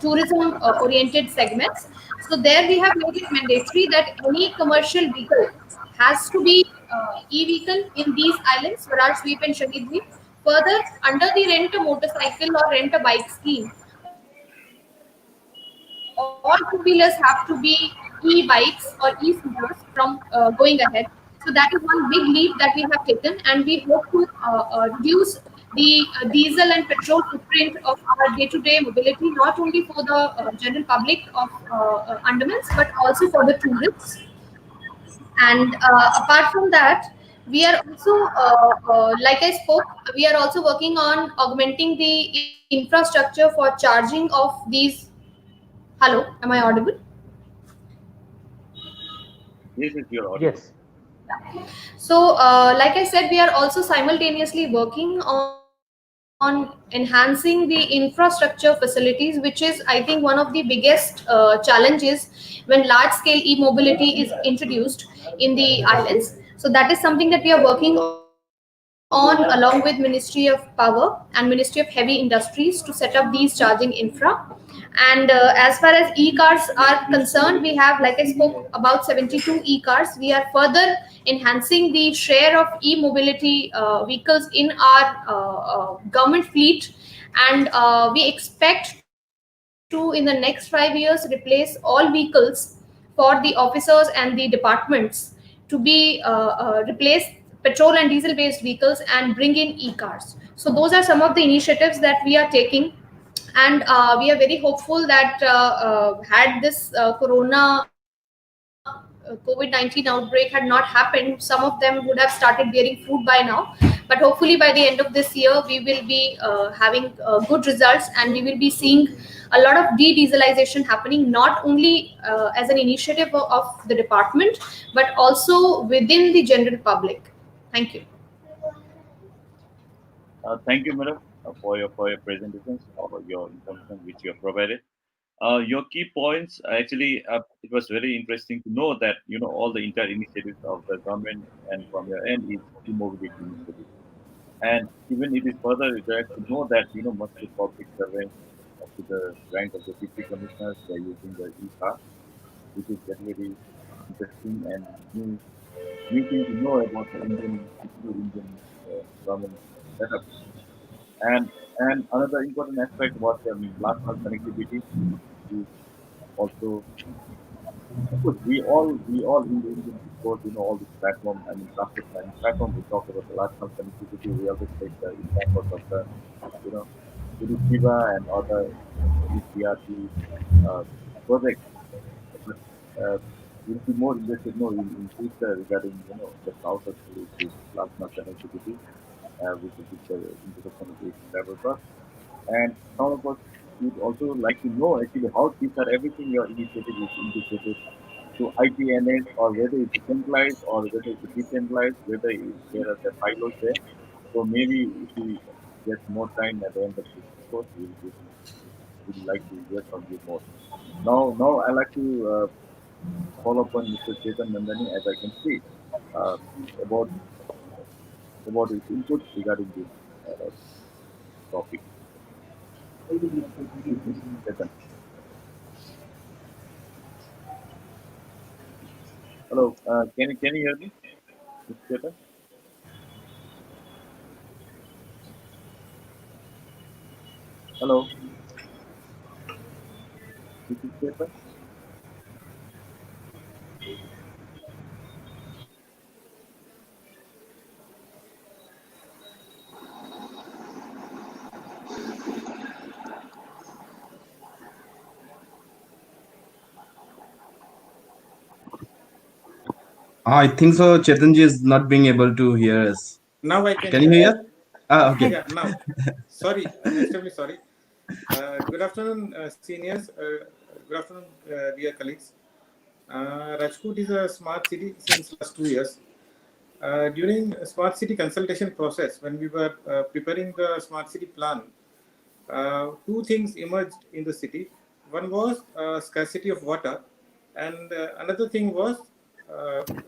tourism oriented segments. So there we have made it mandatory that any commercial vehicle has to be e-vehicle in these islands, Swaraj Dweep and Shahid Dweep. Further, under the rent a motorcycle or rent a bike scheme, all two-wheelers have to be e-bikes or e-scooters from going ahead. So that is one big leap that we have taken, and we hope to reduce the diesel and petrol footprint of our day-to-day mobility, not only for the general public of Andamans, but also for the tourists. And apart from that, we are also like I spoke, we are also working on augmenting the infrastructure for charging of these. Hello, am I audible? Yes, yes, you're audible. Yes. So, like I said, we are also simultaneously working on enhancing the infrastructure facilities, which is, I think, one of the biggest challenges when large-scale e-mobility is introduced in the islands. So that is something that we are working on along with Ministry of Power and Ministry of Heavy Industries to set up these charging infra. And as far as e-cars are concerned, we have, like I spoke, about 72 e-cars. We are further enhancing the share of e-mobility vehicles in our government fleet, and we expect to to, in the next 5 years, replace all vehicles for the officers and the departments to be replace petrol and diesel based vehicles and bring in e-cars. So those are some of the initiatives that we are taking, and we are very hopeful that had this COVID-19 outbreak had not happened, some of them would have started bearing fruit by now. But hopefully by the end of this year, we will be having good results, and we will be seeing a lot of de-dieselization happening, not only as an initiative of the department, but also within the general public. Thank you. Thank you, madam, for your presentations or your information which you have provided. Your key points actually, it was very interesting to know that all the entire initiatives of the government and from your end is e-mobility initiative, and even it is further required to know that most of the public servants up to the rank of the deputy commissioners, they are using the e-car, which is very very interesting and new thing to know about the Indian government setup. And another important aspect was the last mile connectivity is also, of course, we all in the Indian discourse, all this platform, transport planning platform, we talk about the last mile connectivity. We always take the examples of the, you know, Shiva and other big BRT uh, projects. But we'll be more interested, in future regarding, the south of this last mile connectivity, with the introduction of the travel bus. And some of us would also like to know actually how these are everything your initiative is integrated to ITMS, or whether it's centralized or whether it's decentralized, whether there are the silos there. So maybe if we get more time at the end of this course, we'd like to hear from you more. Now I like to follow up on Mr. Chetan Nandani, as I can see, uh, about his inputs regarding this topic. Please, Mr. Chetan. Hello, can you hear me, Mr. Chetan? Hello, Mr. Chetan. I think so. Chetanji is not being able to hear us. Now I can Can you hear. hear? Ah, okay. Yeah, now. Sorry, I'm extremely sorry. Good afternoon, seniors. Good afternoon, dear colleagues. Rajkot is a smart city since last 2 years. During smart city consultation process, when we were preparing the smart city plan, two things emerged in the city. One was scarcity of water, and another thing was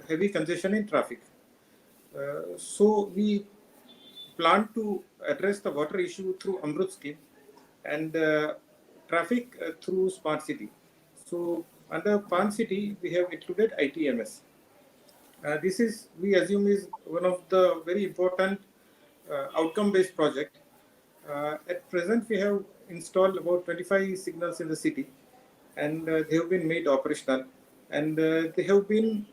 heavy congestion in traffic. So we plan to address the water issue through Amrut scheme and traffic through smart city. So under Pan City, we have included ITMS. This is, we assume, is one of the very important outcome-based project. At present, we have installed about 25 signals in the city, and they have been made operational, and they have been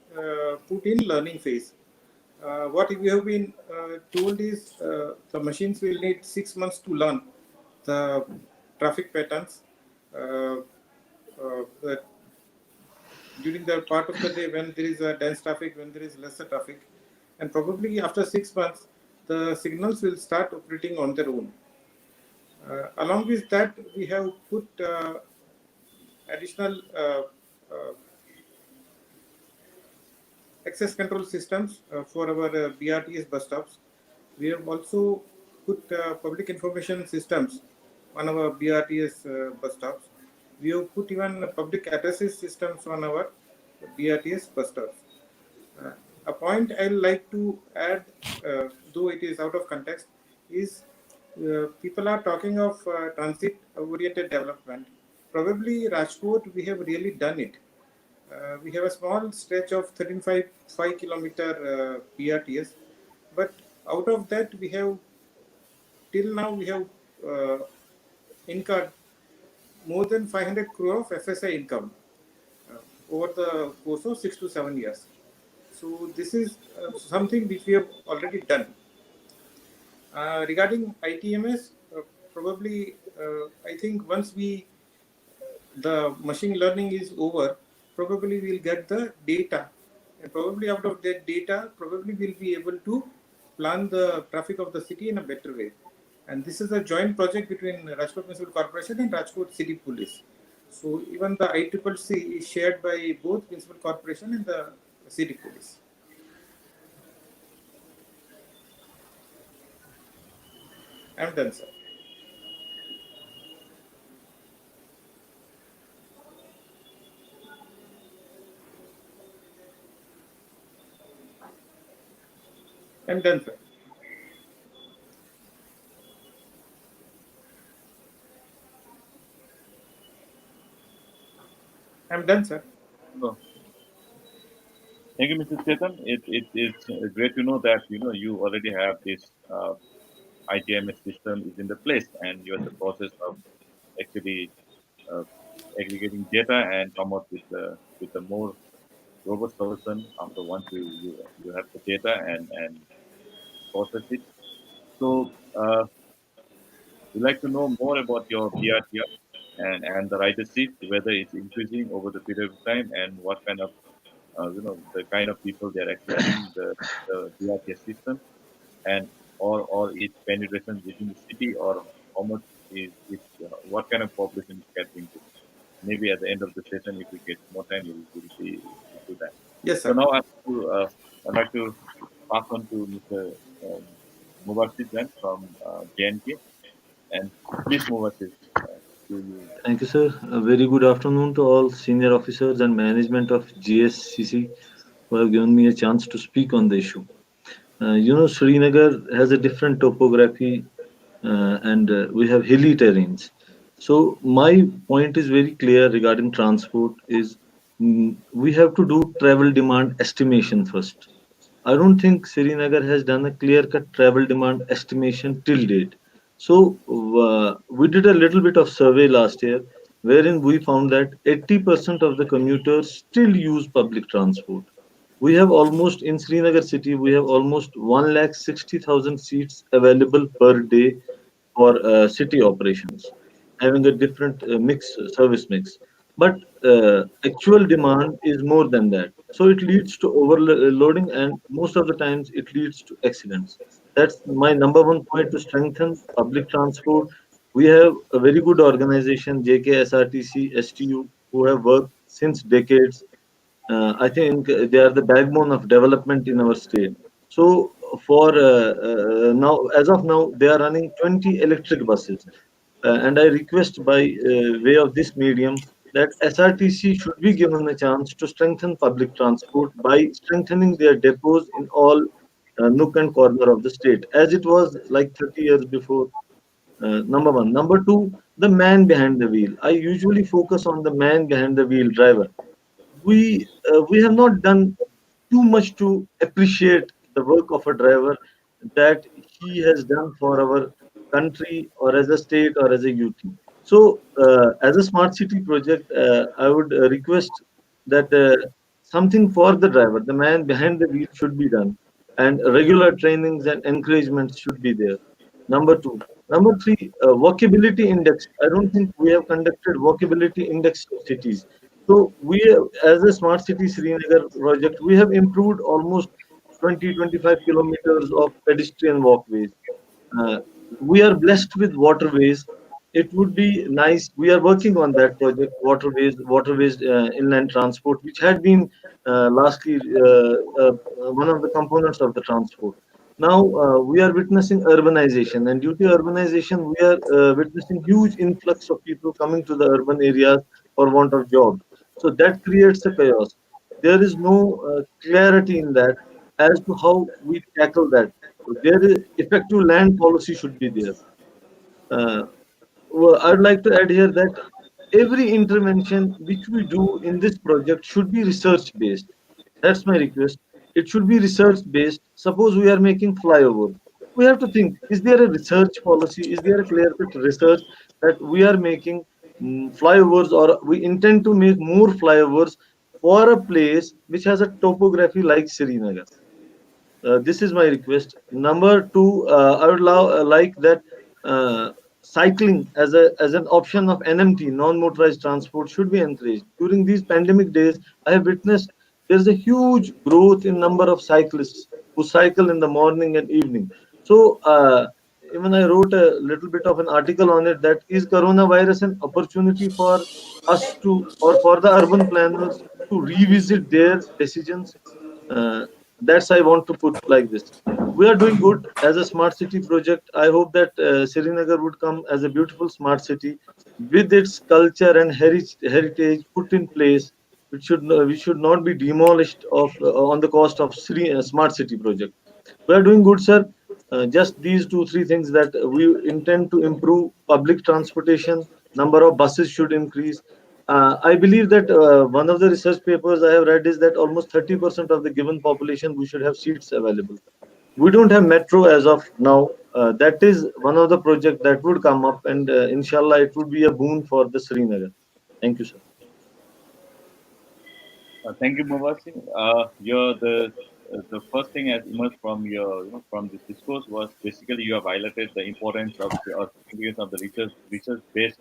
put in learning phase. What we have been told is the machines will need 6 months to learn the traffic patterns, the during the part of the day when there is a dense traffic, when there is lesser traffic, and probably after 6 months, the signals will start operating on their own. Along with that, we have put additional access control systems for our BRTS bus stops. We have also put public information systems on our BRTS bus stops. We have put even public addresses systems on our BRTS bus stops. A point I would like to add, though it is out of context, is people are talking of transit-oriented development. Probably Rajkot, we have really done it. We have a small stretch of 13.5 kilometer BRTS, but out of that till now we have incurred more than 500 crore of FSI income over the course of 6 to 7 years. So this is something which we have already done. Regarding ITMS, probably I think once the machine learning is over, probably we'll get the data, and probably out of that data, probably we'll be able to plan the traffic of the city in a better way. And this is a joint project between Rajkot Municipal Corporation and Rajkot City Police. So even the ICCC is shared by both Municipal Corporation and the City Police. I'm done, sir. I'm done, sir. I'm done, sir. No. Thank you, Mr. Chetan. It's great to know that you already have this ITMS system is in the place, and you're in the process of actually uh, aggregating data and come up with a more robust solution after once you have the data and process it. So we'd like to know more about your BRTR and the ridership, whether it's increasing over the period of time, and what kind of the kind of people they're accessing the BRTS system, and or its penetration within the city, or how much is what kind of population is catering to. Maybe at the end of the session, if we get more time, we'll see into that. Yes, So sir. now I'd like to pass on to Mr. Um, Mubashir then from JNK, and please Mubashir, to you. Thank you, sir. A very good afternoon to all senior officers and management of GSCC who have given me a chance to speak on the issue. Srinagar has a different topography and we have hilly terrains. So my point is very clear regarding transport is we have to do travel demand estimation first. I don't think Srinagar has done a clear-cut travel demand estimation till date. So we did a little bit of survey last year, wherein we found that 80% of the commuters still use public transport. We have almost in Srinagar city, we have almost 1,60,000 seats available per day for city operations, having a different service mix. But actual demand is more than that. So it leads to overloading, and most of the times it leads to accidents. That's my number one point to strengthen public transport. We have a very good organization, JKSRTC, STU, who have worked since decades. I think they are the backbone of development in our state. So for now, as of now, they are running 20 electric buses. And I request by way of this medium that SRTC should be given a chance to strengthen public transport by strengthening their depots in all nook and corner of the state, as it was like 30 years before. Number one. Number two, the man behind the wheel. I usually focus on the man behind the wheel driver. We have not done too much to appreciate the work of a driver that he has done for our country or as a state or as a youth. So, as a smart city project, I would request that something for the driver, the man behind the wheel, should be done, and regular trainings and encouragements should be there. Number two. Number three, walkability index. I don't think we have conducted walkability index of cities. So as a smart city Srinagar project, we have improved almost 20-25 kilometers of pedestrian walkways. Uh, we are blessed with waterways. It would be nice. We are working on that project, waterways inland transport, which had been lastly one of the components of the transport. Now we are witnessing urbanization, and due to urbanization, we are witnessing huge influx of people coming to the urban areas for want of jobs. So that creates a chaos. There is no clarity in that as to how we tackle that. There is effective land policy should be there. Uh, well, I'd like to add here that every intervention which we do in this project should be research based. That's my request. It should be research based. Suppose we are making flyover. We have to think, is there a research policy? Is there a clear cut research that we are making flyovers, or we intend to make more flyovers for a place which has a topography like Srinagar. This is my request. Number two, I would like that uh, cycling as an option of NMT, non-motorized transport, should be encouraged. During these pandemic days, I have witnessed there is a huge growth in number of cyclists who cycle in the morning and evening. So even I wrote a little bit of an article on it, that is coronavirus an opportunity for us to, or for the urban planners to revisit their decisions. uh, that's I want to put like this. We are doing good as a smart city project. I hope that Srinagar would come as a beautiful smart city with its culture and heritage put in place, which should not be demolished on the cost of smart city project. We are doing good, sir. Just these two, three things, that we intend to improve public transportation. Number of buses should increase. I believe that one of the research papers I have read is that almost 30% of the given population we should have seats available. We don't have metro as of now. That is one of the projects that would come up, and inshallah, it would be a boon for the Srinagar. Thank you, sir. Thank you, Mubasi. You're the first thing as emerged from your from this discourse was basically you have highlighted the importance of the or significance of the research based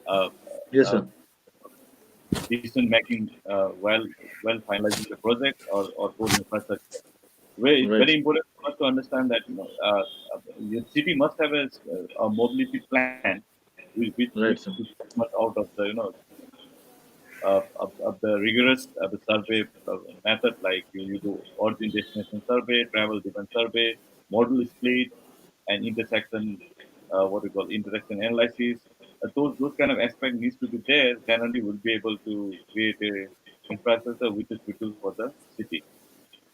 uh, Yes, uh, sir. decision making while finalizing the project or road infrastructure. Where it's Right, very sir. important for us to understand that your city must have a mobility plan which Right, sir. takes much out of the of the rigorous the survey method, like you do origin destination survey, travel demand survey, model split, and intersection what we call intersection analysis. Those kind of aspects needs to be there. Then only we'll be able to create a infrastructure which is suitable for the city.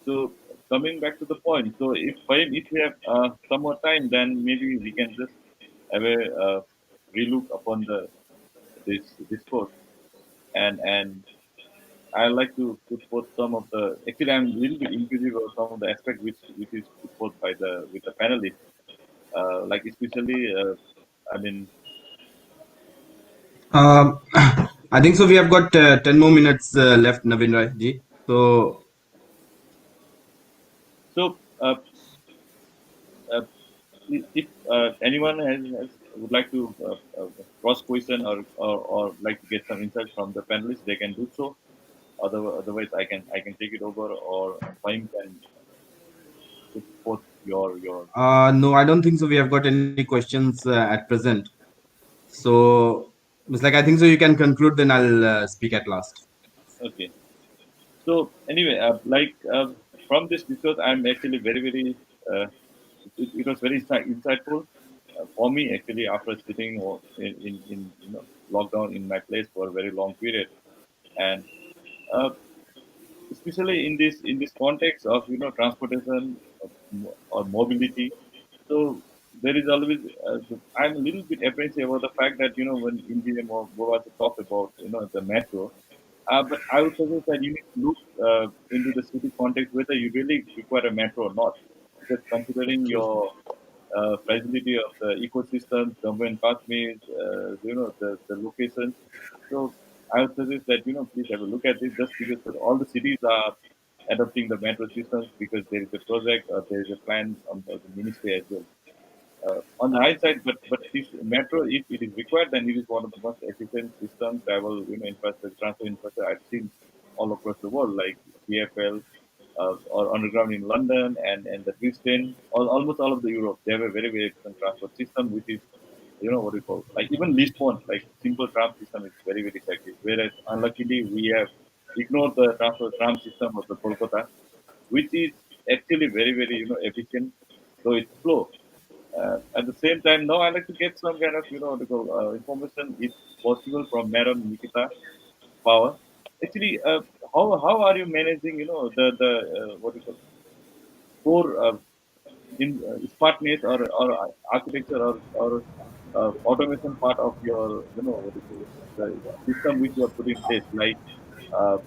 So coming back to the point, so if we have some more time, then maybe we can just have a relook upon the this discourse and I like to put forth some of the. Actually, I'm a little bit inquisitive of some of the aspects which is put forth by the with the panelists. Like especially, I mean, Um, I think so. We have got 10 more minutes left, Navin Rai ji. So, so uh, if anyone has would like to cross question or like to get some insights from the panelists, they can do so. Otherwise, I can take it over, or Fahim can put forth your. no, I don't think so. We have got any questions at present. So, it's like I think so. You can conclude, then I'll speak at last. Okay. So anyway, from this discourse, I'm actually very. Uh, it was very insightful for me actually after sitting in lockdown in my place for a very long period, and uh, especially in this context of transportation or mobility. So there is always I'm a little bit apprehensive about the fact that when India Bobas talked about the metro. But I would suggest that you need to look into the city context whether you really require a metro or not. Because considering True, sir. your fragility of the ecosystem, government pathways, the locations. So I would suggest that please have a look at this just because all the cities are adopting the metro systems because there is a project or there is a plan on the ministry as well. On the high side, but this metro, if it is required, then it is one of the most efficient system travel, infrastructure, transport infrastructure I've seen all across the world, like TFL or underground in London and the Houston, almost all of the Europe. They have a very efficient transport system, which is what we call like even Lisbon, like simple tram system is very effective. Whereas unluckily we have ignored the transport tram system of the Kolkata, which is actually very efficient, though it's slow. At the same time, now I like to get some kind of what you call information, if possible, from Madam Nikita Power. Actually, how are you managing the what you call core in smartness or architecture or automation part of your what you call the system which you are putting in place, like uh,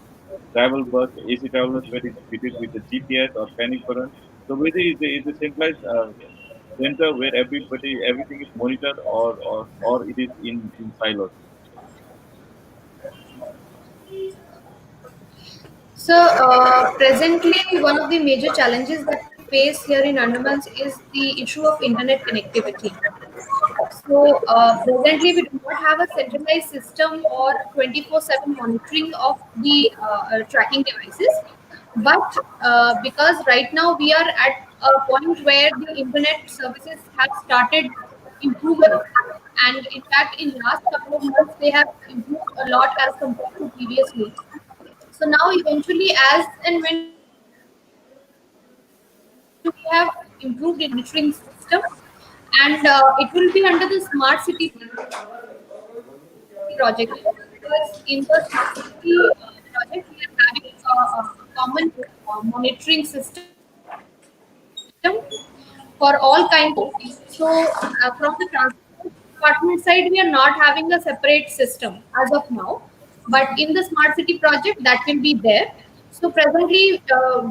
travel bus, AC travel bus, where it's fitted with the GPS or panic button. So whether is a centralized center where everything is monitored or it is in silos. So, presently, one of the major challenges that we face here in Andamans is the issue of internet connectivity. So, presently, we do not have a centralized system or 24/7 monitoring of the tracking devices. But because right now we are at a point where the internet services have started improving, and in fact, in last couple of months, they have improved a lot as compared to previously. So now, eventually, as and when we have improved in monitoring system, and it will be under the smart city project, because in the smart city project we are having a common monitoring system for all kinds of vehicles. So from the transport department side, we are not having a separate system as of now, but in the smart city project that will be there. So presently,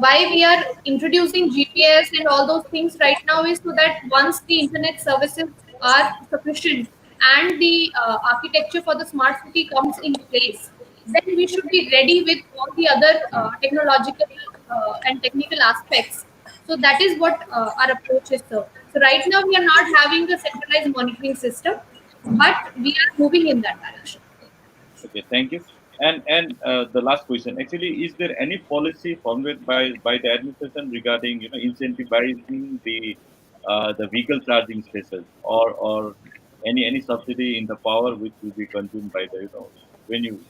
why we are introducing GPS and all those things right now is so that once the internet services are sufficient and the architecture for the smart city comes in place, then we should be ready with all the other technological and technical aspects. So that is what our approach is, sir. So right now we are not having a centralized monitoring system, but we are moving in that direction. Okay, thank you. And the last question, actually, is there any policy formulated by the administration regarding incentivizing the vehicle charging stations, or any subsidy in the power which will be consumed by the when you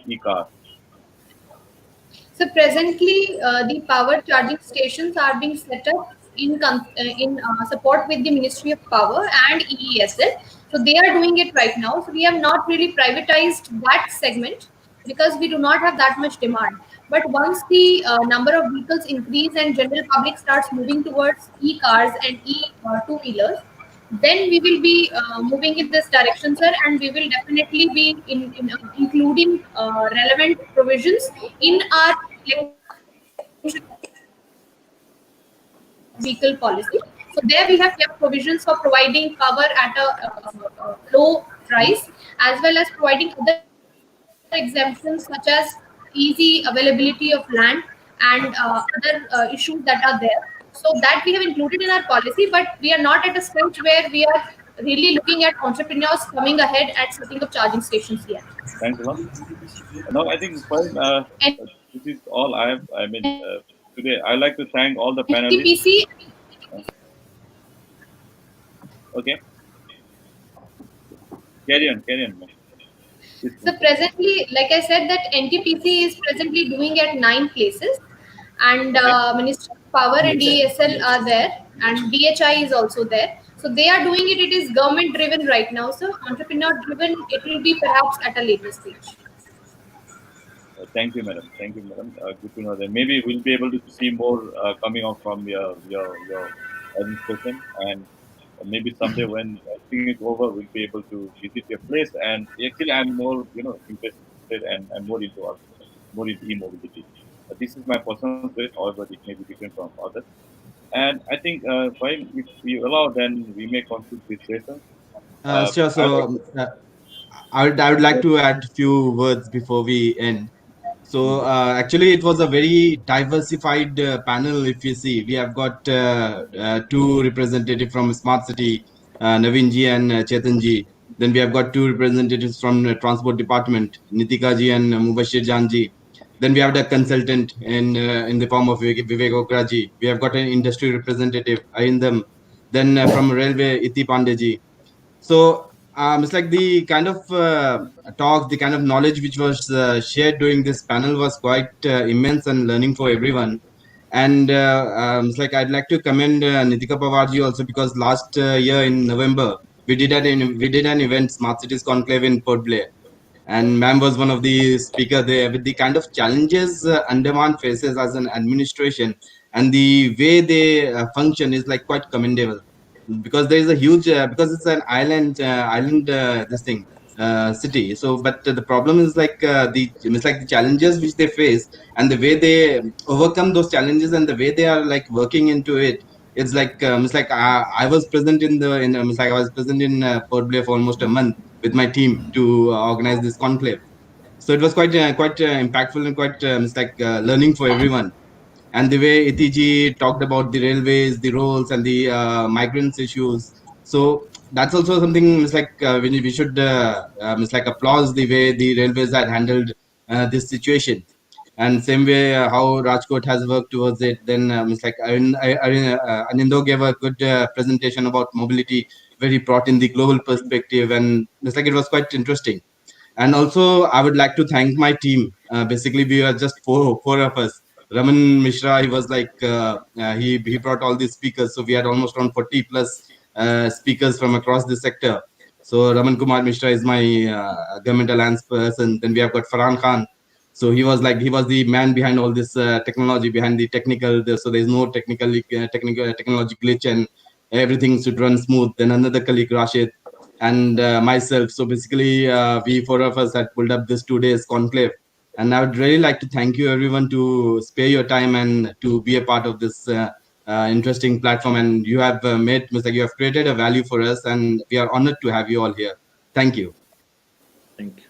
e-car? So presently, the power charging stations are being set up in support with the Ministry of Power and EESL. So they are doing it right now. So we have not really privatized that segment because we do not have that much demand. But once the number of vehicles increase and general public starts moving towards e-cars and e-two-wheelers, then we will be moving in this direction, sir, and we will definitely be including relevant provisions in our electric vehicle policy. So there we have kept provisions for providing power at a low price, as well as providing other exemptions such as easy availability of land and other issues that are there. So that we have included in our policy, but we are not at a stage where we are really looking at entrepreneurs coming ahead at setting up charging stations yet. Thanks a lot. No, I think fine. This is all I have. I mean, today I like to thank all the panelists. NTPC. Uh, okay, carry on, ma'am. Please So continue. presently, like I said, that NTPC is presently doing at 9 places, and Okay. Ministry of Power and DSL are there, and DHI is also there. So they are doing it. It is government driven right now. So entrepreneur driven, it will be perhaps at a later stage. Thank you, madam. Thank you, madam. Good to know that. Maybe we'll be able to see more coming out from your administration, and maybe someday when thing is over, we'll be able to visit your place. And actually, I'm more interested, and I'm more into e-mobility. This is my personal choice. However, it may be different from others. And I think fine, if you allow, then we may conclude this session. Sure. I'd like So I would like to add few words before we end. So to. actually, it was a very diversified panel. If you see, we have got two representatives from Smart City, Naveen ji and Chetan ji. Then we have got two representatives from the Transport Department, Nitika ji and Mubashir Jan ji. Then we have the consultant in the form of Vivek Okra ji. We have got an industry representative, Arindam. Then from Railway, Iti Pandey ji. So it's like the kind of talk, the kind of knowledge which was shared during this panel was quite immense and learning for everyone. And it's like I'd like to commend Nitika Pawarji also, because last year in November we did an event, Smart Cities Conclave in Port Blair, and ma'am was one of the speaker there, with the kind of challenges Andaman faces as an administration, and the way they function is like quite commendable, because there is a huge because it's an island this thing city. So but the problem is like the it's like the challenges which they face, and the way they overcome those challenges, and the way they are like working into it. It's like I was present in the in it's like I was present in Port Blair for almost a month with my team to organize this conclave. So it was quite impactful and quite learning for everyone. And the way Itiji talked about the railways, the roles, and the migrants issues. So that's also something we should applause the way the railways had handled this situation. And same way how Rajkot has worked towards it. Then Anindo gave a good presentation about mobility, where he brought in the global perspective, and it was quite interesting. And also, I would like to thank my team. Basically, we are just four of us. Raman Mishra, he was he brought all these speakers. So we had almost around 40 plus speakers from across the sector. So Raman Kumar Mishra is my government alliance person. Then we have got Farhan Khan. So he was the man behind all this technology, behind the technical. So there's no technology glitch, and everything should run smooth. Then another colleague Rashid, and myself. So basically, we four of us had pulled up this 2 days conclave. And I would really like to thank you everyone to spare your time and to be a part of this interesting platform. And you have you have created a value for us, and we are honored to have you all here. Thank you. Thank you.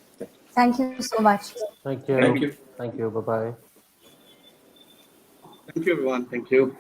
Thank you so much. Thank you. Thank you. Thank you. Bye bye. Thank you, everyone. Thank you.